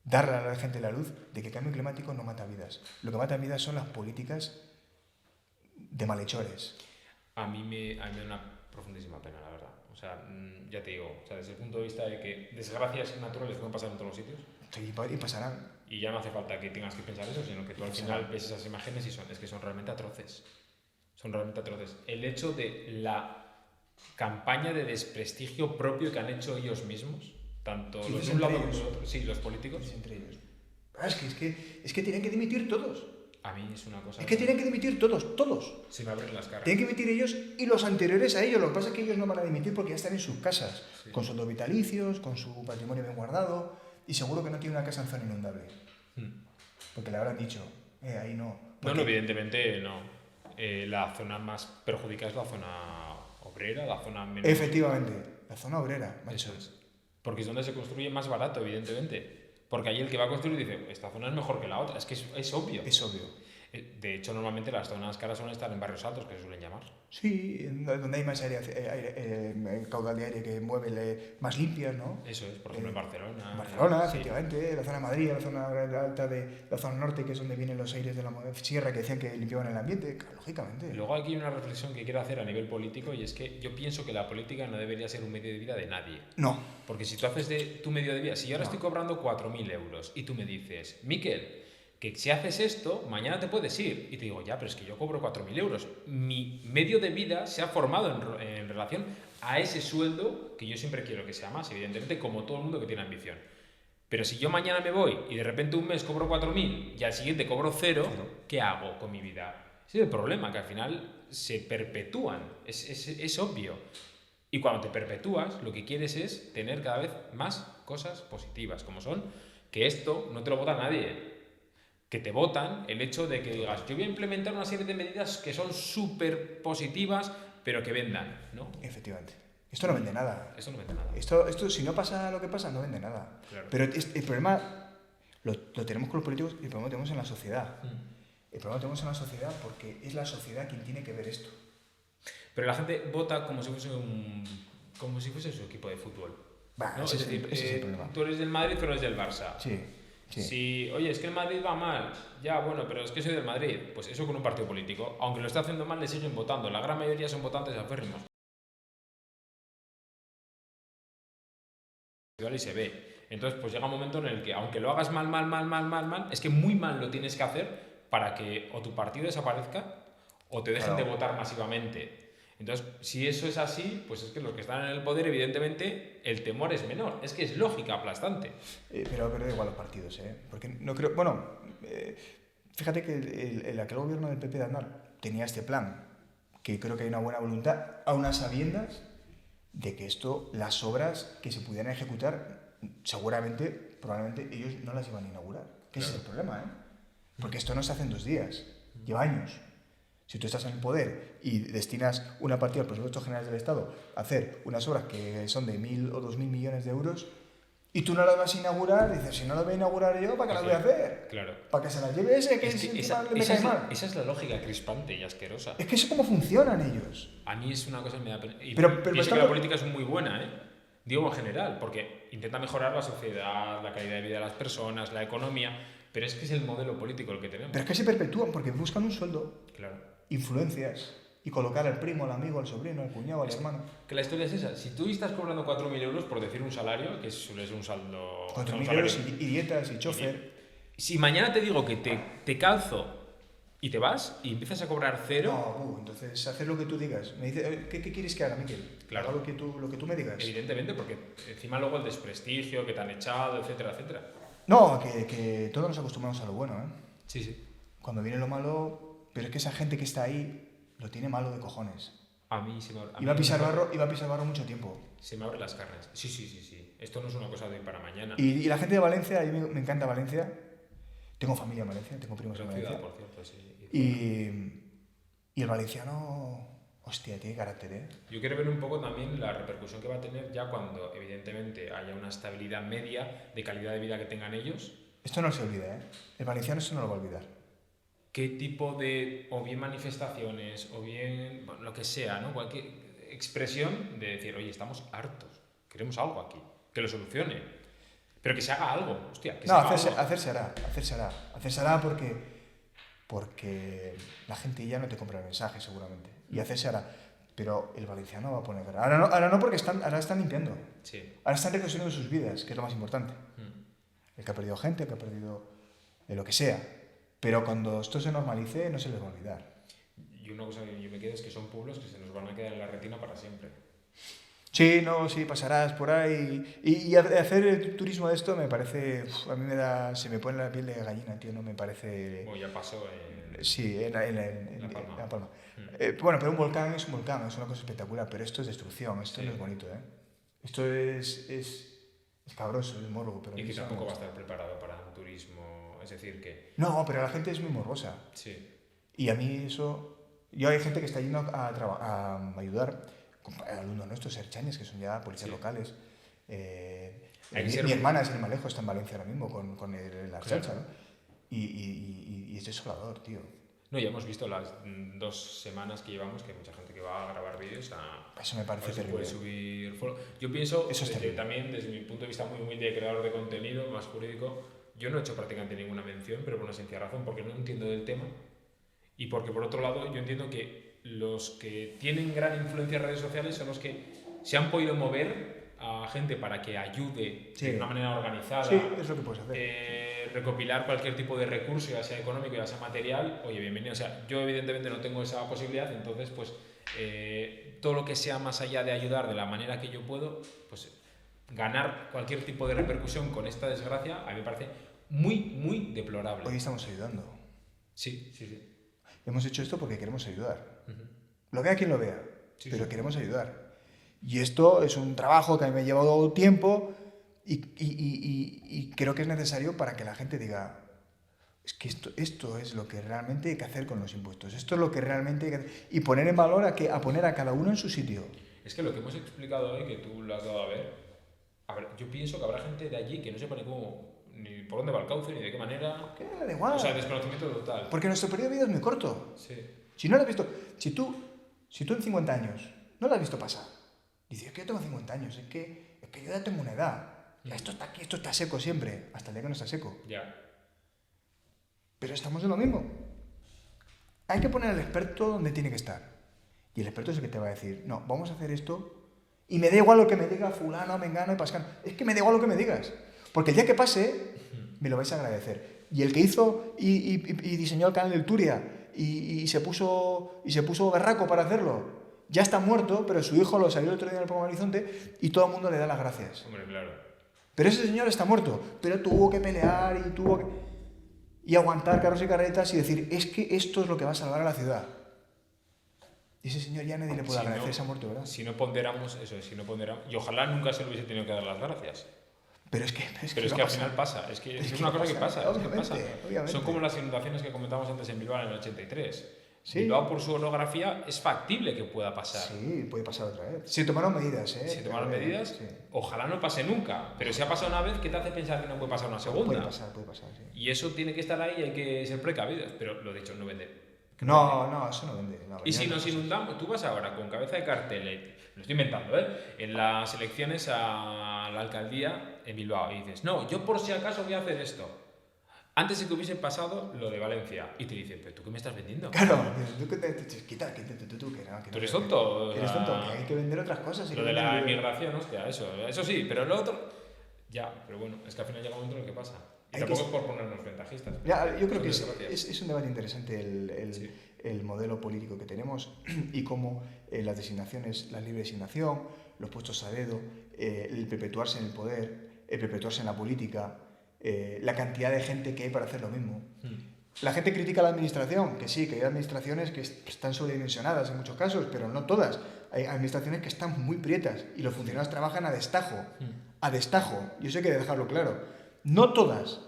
darle a la gente la luz de que el cambio climático no mata vidas. Lo que mata vidas son las políticas de malhechores. A mí me da una profundísima pena, la verdad. O sea, ya te digo, desde el punto de vista de que desgracias naturales pueden pasar en todos los sitios. Y pasarán. Y ya no hace falta que tengas que pensar eso, sino que tú al final ves esas imágenes y es que son realmente atroces. Son realmente atroces. El hecho de la campaña de desprestigio propio que han hecho ellos mismos, tanto los de un lado como los otros, sí, los políticos. Entre ellos. Es que tienen que dimitir todos. A mí es una cosa... Es que tienen que dimitir todos. Se me abren las caras. Tienen que dimitir ellos y los anteriores a ellos. Lo que pasa es que ellos no van a dimitir porque ya están en sus casas, sí, con sueldos vitalicios, con su patrimonio bien guardado, y seguro que no tiene una casa en zona inundable. Porque le habrán dicho, ahí no. No, evidentemente no. La zona más perjudicada es la zona obrera, la zona menos... Efectivamente, la zona obrera, macho. Eso es. Porque es donde se construye más barato, evidentemente. Porque ahí el que va a construir dice, esta zona es mejor que la otra. Es que es obvio. Es obvio. De hecho, normalmente las zonas caras suelen estar en barrios altos, que se suelen llamar. Sí, donde hay más caudal de aire que mueve más limpias, ¿no? Eso es, por ejemplo, en Barcelona. En Barcelona, sí, efectivamente, la zona de Madrid, la zona alta de la zona norte, que es donde vienen los aires de la sierra que decían que limpiaban el ambiente, lógicamente. Luego aquí hay una reflexión que quiero hacer a nivel político, y es que yo pienso que la política no debería ser un medio de vida de nadie. No. Porque si tú haces de tu medio de vida, si yo ahora estoy cobrando 4.000 euros y tú me dices, Miquel, que si haces esto, mañana te puedes ir. Y te digo, ya, pero es que yo cobro 4.000 euros. Mi medio de vida se ha formado en relación a ese sueldo, que yo siempre quiero que sea más, evidentemente, como todo el mundo que tiene ambición. Pero si yo mañana me voy y de repente un mes cobro 4.000 y al siguiente cobro 0, ¿qué hago con mi vida? Ese es el problema, que al final se perpetúan. Es obvio. Y cuando te perpetúas, lo que quieres es tener cada vez más cosas positivas, como son que esto no te lo vota nadie. Que te votan el hecho de que digas, yo voy a implementar una serie de medidas que son súper positivas, pero que vendan, ¿no? Efectivamente. Esto no vende nada. Esto no vende nada. Esto, si no pasa lo que pasa, no vende nada. Claro. Pero el problema lo tenemos con los políticos y el problema lo tenemos en la sociedad. El problema lo tenemos en la sociedad porque es la sociedad quien tiene que ver esto. Pero la gente vota como si fuese su equipo de fútbol. ¿No? Ese es el problema. Tú eres del Madrid, pero eres del Barça. Sí. Si, oye, es que el Madrid va mal, ya, bueno, pero es que soy del Madrid, pues eso con un partido político. Aunque lo esté haciendo mal, le siguen votando. La gran mayoría son votantes aférrimos. Y se ve. Entonces, pues llega un momento en el que, aunque lo hagas mal, es que muy mal lo tienes que hacer para que o tu partido desaparezca o te dejen de votar masivamente. Entonces, si eso es así, pues es que los que están en el poder, evidentemente, el temor es menor. Es que es lógica aplastante. Pero da igual los partidos, ¿eh? Porque no creo... Bueno, Fíjate que aquel gobierno del PP de Aznar tenía este plan, que creo que hay una buena voluntad, a unas sabiendas de que las obras que se pudieran ejecutar, probablemente ellos no las iban a inaugurar. Que ese es el problema, ¿eh? Porque esto no se hace en 2 días, lleva años. Si tú estás en el poder y destinas una partida del presupuesto general del Estado a hacer unas obras que son de 1.000 o 2.000 millones de euros, y tú no las vas a inaugurar, dices, si no las voy a inaugurar yo, ¿para qué las voy a hacer? Claro. Para que se las lleve ese, que me cae mal. Esa es la lógica crispante y asquerosa. Es que eso es como funcionan ellos. A mí es una cosa que me da pena. Y pero pienso que la política es muy buena, ¿eh? Digo en general, porque intenta mejorar la sociedad, la calidad de vida de las personas, la economía, pero es que es el modelo político el que tenemos. Pero es que se perpetúan porque buscan un sueldo, claro, influencias, y colocar al primo, al amigo, al sobrino, al cuñado, al hermano. Que la historia es esa. Si tú estás cobrando 4.000 euros por decir un salario, que suele ser un saldo... 4.000 euros y dietas y chofer. Si mañana te digo que te calzo y te vas y empiezas a cobrar 0... No, entonces hacer lo que tú digas. Me dice, ¿qué quieres que haga, Miquel? Claro. Haga lo que tú me digas. Evidentemente, porque encima luego el desprestigio, que te han echado, etcétera, etcétera. No, que todos nos acostumbramos a lo bueno, ¿eh? Sí. Cuando viene lo malo, pero es que esa gente que está ahí lo tiene malo de cojones. A mí se me abre... Iba a pisar barro mucho tiempo. Se me abren las carnes. Sí. Esto no es una cosa de hoy para mañana. Y la gente de Valencia, a mí me encanta Valencia. Tengo familia en Valencia, tengo primos en Valencia. Ciudad, por cierto, sí. Y el valenciano, hostia, tiene carácter, ¿eh? Yo quiero ver un poco también la repercusión que va a tener ya cuando, evidentemente, haya una estabilidad media de calidad de vida que tengan ellos. Esto no se olvida, ¿eh? El valenciano eso no lo va a olvidar. ¿Qué tipo de, o bien manifestaciones, o bien, bueno, lo que sea, ¿no? Cualquier expresión de decir, oye, estamos hartos, queremos algo aquí, que lo solucione, pero que se haga algo, hostia, que se haga algo. Hacerse hará porque la gente ya no te compra el mensaje seguramente, y hacerse hará, pero el valenciano va a poner cara. Ahora no porque ahora están limpiando, sí. Ahora están reconstruyendo sus vidas, que es lo más importante. El que ha perdido gente, el que ha perdido lo que sea. Pero cuando esto se normalice, no se les va a olvidar. Y una cosa que yo me quedo es que son pueblos que se nos van a quedar en la retina para siempre. Sí, pasarás por ahí. Y hacer el turismo de esto me parece... a mí se me pone la piel de gallina, tío, no me parece... Bueno, ya pasó en... Sí, en La Palma. Bueno, pero un volcán es una cosa espectacular, pero esto es destrucción, esto no es bonito, ¿eh? Esto es cabroso, es morbo. Pero y que tampoco va a estar preparado para un turismo... Es decir, que... No, pero la gente es muy morbosa. Sí. Y a mí eso... Yo hay gente que está yendo a ayudar, alumnos nuestros, serchanes, que son ya policías locales. Mi hermana es el Malejo, está en Valencia ahora mismo con la Archancha, ¿no? Y es desolador, tío. No, ya hemos visto las 2 semanas que llevamos que hay mucha gente que va a grabar vídeos Eso me parece terrible. Subir... Yo pienso, eso también desde mi punto de vista muy humilde de creador de contenido, más jurídico, yo no he hecho prácticamente ninguna mención, pero por una sencilla razón, porque no entiendo del tema y porque por otro lado yo entiendo que los que tienen gran influencia en redes sociales son los que se han podido mover a gente para que ayude de una manera organizada. Sí, es lo que puedes hacer. Recopilar cualquier tipo de recurso, ya sea económico, ya sea material, oye, bienvenido. O sea, yo evidentemente no tengo esa posibilidad, entonces pues todo lo que sea más allá de ayudar de la manera que yo puedo, pues ganar cualquier tipo de repercusión con esta desgracia, a mí me parece muy deplorable. Hoy estamos ayudando. Sí. Hemos hecho esto porque queremos ayudar. Lo vea quien lo vea, pero queremos ayudar. Y esto es un trabajo que a mí me ha llevado tiempo y creo que es necesario para que la gente diga, es que esto es lo que realmente hay que hacer con los impuestos. Esto es lo que realmente hay que hacer. Y poner en valor a poner a cada uno en su sitio. Es que lo que hemos explicado hoy, que tú lo has dado a ver, yo pienso que habrá gente de allí que no sepa ni por dónde va el cauce, ni de qué manera. ¿Qué? Da igual. O sea, desconocimiento total. Porque nuestro periodo de vida es muy corto. Sí. Si no lo has visto, si tú en 50 años no lo has visto pasar, dices, es que yo tengo 50 años, es que yo ya tengo una edad. Esto está aquí, esto está seco siempre, hasta el día que no está seco. Ya. Pero estamos en lo mismo. Hay que poner al experto donde tiene que estar. Y el experto es el que te va a decir, no, vamos a hacer esto, y me da igual lo que me diga fulano, mengano y pascano. Es que me da igual lo que me digas. Porque el día que pase, me lo vais a agradecer. Y el que hizo y diseñó el canal del Turia y se puso berraco para hacerlo, ya está muerto, pero su hijo lo salió el otro día en el programa Horizonte y todo el mundo le da las gracias. Hombre, claro. Pero ese señor está muerto, pero tuvo que pelear y y aguantar carros y carretas y decir, es que esto es lo que va a salvar a la ciudad. Y ese señor ya nadie le puede agradecer esa muerte, ¿verdad? Si no ponderamos, y ojalá nunca se le hubiese tenido que dar las gracias. Pero es que al final pasa, es una cosa que pasa. Obviamente. Son como las inundaciones que comentamos antes en Bilbao en el 83. Sí. Bilbao, por su orografía, es factible que pueda pasar. Sí, puede pasar otra vez. Se tomaron medidas, ¿eh? Se tomaron medidas, sí. Ojalá no pase nunca, pero si ha pasado una vez, ¿qué te hace pensar que no puede pasar una segunda? Puede pasar, sí. Y eso tiene que estar ahí y hay que ser precavidos, pero lo dicho, no vende. No, eso no vende. Y si nos inundamos, tú vas ahora con cabeza de cartel, lo estoy inventando, en las elecciones a la alcaldía en Bilbao, y dices, no, yo por si acaso voy a hacer esto. Antes de que hubiese pasado lo de Valencia. Y te dicen, ¿pero tú qué me estás vendiendo? Claro, quita, tú eres tonto. Eres tonto, que hay que vender otras cosas. Lo de la inmigración, hostia, eso sí, pero lo otro... Ya, pero bueno, es que al final llega un momento en el que pasa. Y tampoco es por ponernos ventajistas. Ya, yo creo que es un debate interesante el modelo político que tenemos y cómo las designaciones, la libre designación, los puestos a dedo, el perpetuarse en el poder, el perpetuarse en la política, la cantidad de gente que hay para hacer lo mismo. La gente critica a la administración, que sí, que hay administraciones que están sobredimensionadas en muchos casos, pero no todas. Hay administraciones que están muy prietas y los funcionarios trabajan a destajo. A destajo, y eso hay que dejarlo claro. No todas,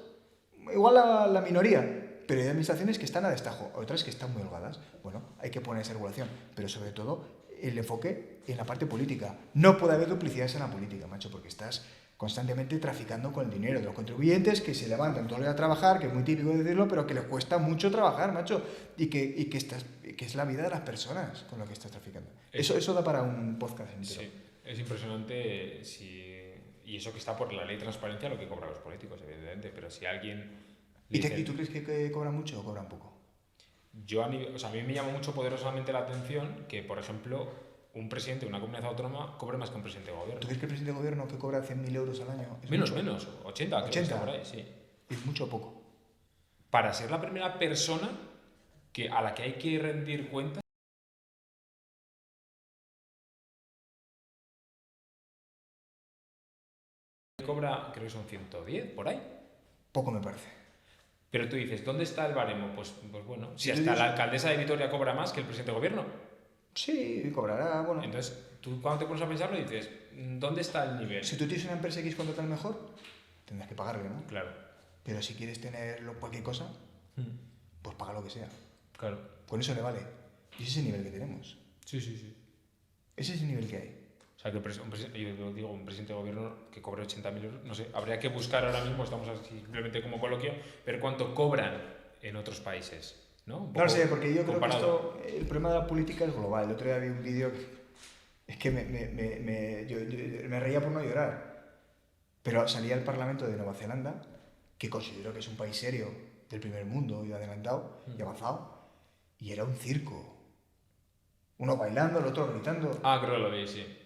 igual la minoría, pero hay administraciones que están a destajo, otras que están muy holgadas. Bueno, hay que poner esa regulación, pero sobre todo el enfoque en la parte política. No puede haber duplicidades en la política, macho, porque estás constantemente traficando con el dinero de los contribuyentes que se levantan todo el día a trabajar, que es muy típico decirlo, pero que les cuesta mucho trabajar, macho, y que es la vida de las personas con lo que estás traficando. Eso da para un podcast entero. Sí, es impresionante y eso que está por la ley de transparencia lo que cobran los políticos, evidentemente, pero si alguien... ¿Y tú crees que cobran mucho o cobran poco? A mí me llama mucho poderosamente la atención que, por ejemplo, un presidente de una comunidad autónoma cobre más que un presidente de gobierno. ¿Tú crees que el presidente de gobierno que cobra 100.000 euros al año? Menos, 80, creo que está por ahí, sí. ¿Es mucho o poco? Para ser la primera persona a la que hay que rendir cuentas, cobra, creo que son 110, por ahí. Poco me parece. Pero tú dices, ¿dónde está el baremo? Pues bueno, si hasta la alcaldesa de Vitoria cobra más que el presidente de gobierno. Sí, cobrará, bueno. Entonces, tú cuando te pones a pensarlo dices, ¿dónde está el nivel? Si tú tienes una empresa X contratar mejor, tendrás que pagarle, ¿no? Claro. Pero si quieres tener cualquier cosa, pues paga lo que sea. Claro. Con eso le vale. Y ese es el nivel que tenemos. Sí. Ese es el nivel que hay. O sea, que un presidente de gobierno que cobre 80.000 euros, no sé, habría que buscar ahora mismo, estamos así simplemente como coloquio, ver cuánto cobran en otros países, ¿no? No lo sé, porque yo creo que el problema de la política es global. El otro día vi un vídeo es que me reía por no llorar, pero salía el Parlamento de Nueva Zelanda, que considero que es un país serio, del primer mundo y adelantado y avanzado, y era un circo. Uno bailando, el otro gritando. Ah, creo que lo vi, sí.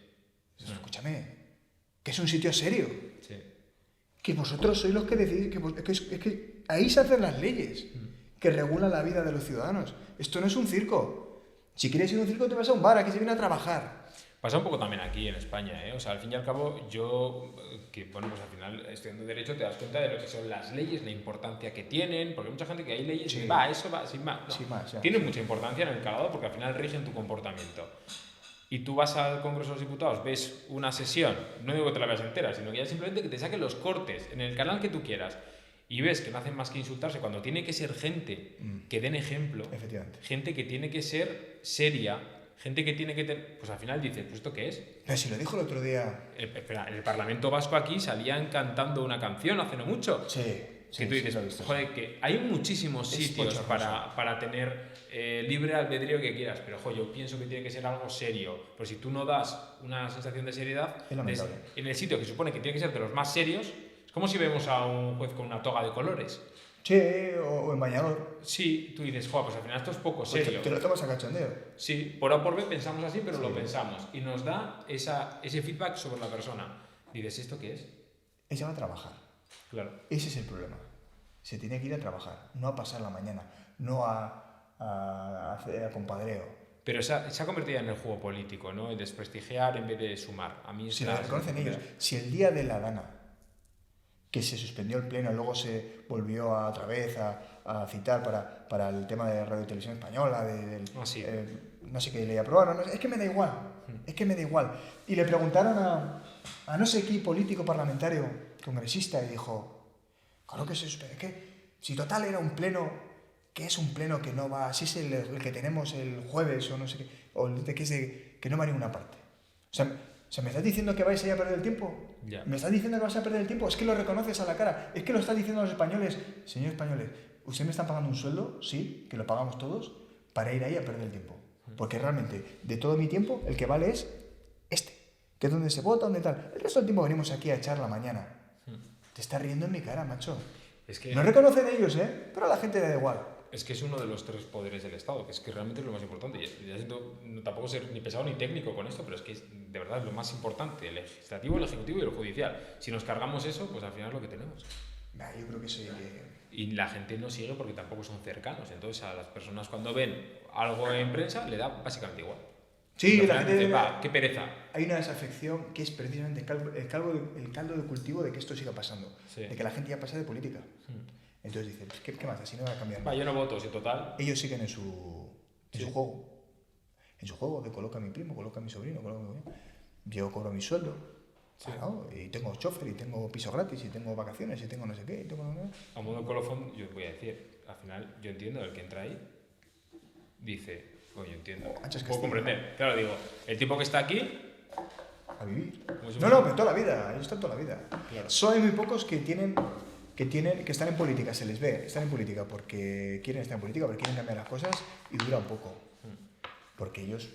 Escúchame, que es un sitio serio. Sí. Que vosotros sois los que decidís, que ahí se hacen las leyes que regulan la vida de los ciudadanos. Esto no es un circo. Si quieres ir a un circo te vas a un bar, aquí se viene a trabajar. Pasa un poco también aquí en España, ¿eh? O sea, al fin y al cabo, yo, que bueno, pues al final estudiando Derecho te das cuenta de lo que son las leyes, la importancia que tienen, porque hay mucha gente que hay leyes y eso va, sin más. No, sin más, ya. Tienen mucha importancia en el calado porque al final rigen tu comportamiento. Y tú vas al Congreso de los Diputados, ves una sesión, no digo que te la veas entera, sino que ya simplemente que te saquen los cortes en el canal que tú quieras y ves que no hacen más que insultarse cuando tiene que ser gente que den ejemplo, gente que tiene que ser seria, gente que tiene que tener... Pues al final dices, ¿pues esto qué es? Pero si lo dijo el otro día... Espera, en el Parlamento Vasco aquí salían cantando una canción hace no mucho. Sí. Que tú dices, joder, que hay muchísimos sitios para tener libre albedrío que quieras, pero joder, yo pienso que tiene que ser algo serio. Pues si tú no das una sensación de seriedad, en el sitio que supone que tiene que ser de los más serios, es como si vemos a un juez con una toga de colores. Sí, o en bañador. Sí, tú dices, joder, pues al final esto es poco serio. Te lo tomas a cachondeo. Sí, por A por B pensamos así, pero lo pensamos. Y nos da ese feedback sobre la persona. Dices, ¿esto qué es? Se llama trabajar. Claro. Ese es el problema. Se tiene que ir a trabajar, no a pasar la mañana, no a hacer compadreo. Pero se ha convertido en el juego político, ¿no? El desprestigiar en vez de sumar. A mí si lo reconocen ellos. Si el día de la Dana, que se suspendió el pleno, luego se volvió otra vez a a citar para el tema de Radio y Televisión Española, Sí. no sé qué ley aprobaron, es que me da igual, es que me da igual. Y le preguntaron a no sé qué político parlamentario, congresista, y dijo, claro que se supone, es que si total era un pleno, que es un pleno que no va, si es el que tenemos el jueves o no sé qué, o el de que no va a ninguna parte. O sea, ¿me estás diciendo que vais a ir a perder el tiempo? Ya. ¿Me estás diciendo que vas a perder el tiempo? Es que lo reconoces a la cara. Es que lo estás diciendo a los españoles. Señores españoles, ¿ustedes me están pagando un sueldo? Sí, que lo pagamos todos, para ir ahí a perder el tiempo. Porque realmente, de todo mi tiempo, el que vale es este, que es donde se vota, donde tal. El resto del tiempo venimos aquí a echar la mañana. Te estás riendo en mi cara, macho. Es que... No reconocen ellos, pero a la gente le da igual. Es que es uno de los 3 poderes del Estado, que es que realmente es lo más importante. Y ya siento, tampoco ser ni pesado ni técnico con esto, pero es que de verdad es lo más importante, el legislativo, el ejecutivo y el judicial. Si nos cargamos eso, pues al final es lo que tenemos. Yo creo que sí. Y la gente no sigue porque tampoco son cercanos. Entonces a las personas cuando ven algo en prensa le da básicamente igual. Sí, la gente dice, va, qué pereza. Hay una desafección que es precisamente el caldo de cultivo de que esto siga pasando. Sí. De que la gente ya pasa de política. Entonces dicen, ¿qué más? Así no va a cambiar nada. Yo no voto, si total. Ellos siguen en su juego. En su juego de coloca a mi primo, coloca a mi sobrino, coloca a mi sobrino. Yo cobro mi sueldo. Sí. ¿No? Y tengo chofer, y tengo piso gratis, y tengo vacaciones, y tengo no sé qué. Y tengo... A modo de colofón, yo voy a decir, al final yo entiendo, el que entra ahí dice, yo entiendo, puedo comprender. Claro, digo, el tipo que está aquí... A vivir. No, pero toda la vida, ellos están toda la vida. Claro. Solo hay muy pocos que están en política, se les ve, están en política porque quieren estar en política, porque quieren cambiar las cosas y dura un poco. Porque ellos,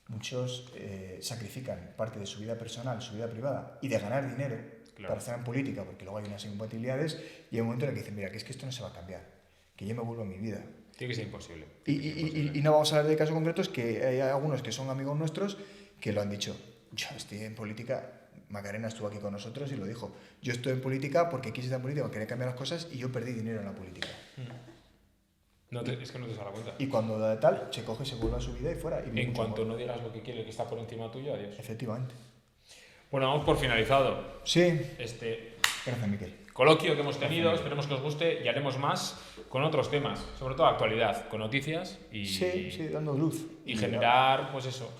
muchos sacrifican parte de su vida personal, su vida privada y de ganar dinero para estar en política, porque luego hay unas incompatibilidades y hay un momento en el que dicen, mira, que es que esto no se va a cambiar, que yo me vuelvo a mi vida. Tiene que ser imposible. Y no vamos a hablar de casos concretos, que hay algunos que son amigos nuestros que lo han dicho, yo estoy en política. Macarena estuvo aquí con nosotros y lo dijo. Yo estoy en política porque quise estar en política, quería cambiar las cosas y yo perdí dinero en la política. Es que no te das cuenta. Y cuando da tal, se coge, se vuelve a su vida y fuera. Y en cuanto no digas lo que quiere, que está por encima tuyo, adiós. Efectivamente. Bueno, vamos por finalizado. Sí. Gracias, Miquel. Coloquio que hemos tenido, esperemos que os guste y haremos más con otros temas, sobre todo actualidad, con noticias y... Sí, dando luz. Y generar, pues eso,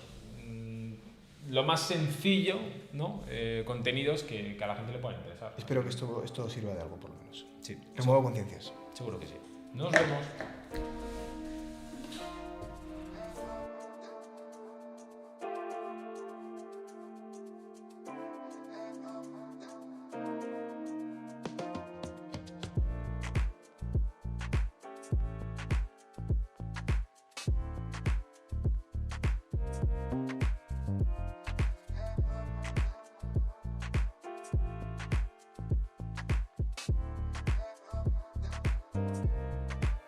lo más sencillo, ¿no? Contenidos que a la gente le puedan interesar. Espero que esto sirva de algo, por lo menos. Sí. Remueva conciencias. Seguro que sí. Nos vemos.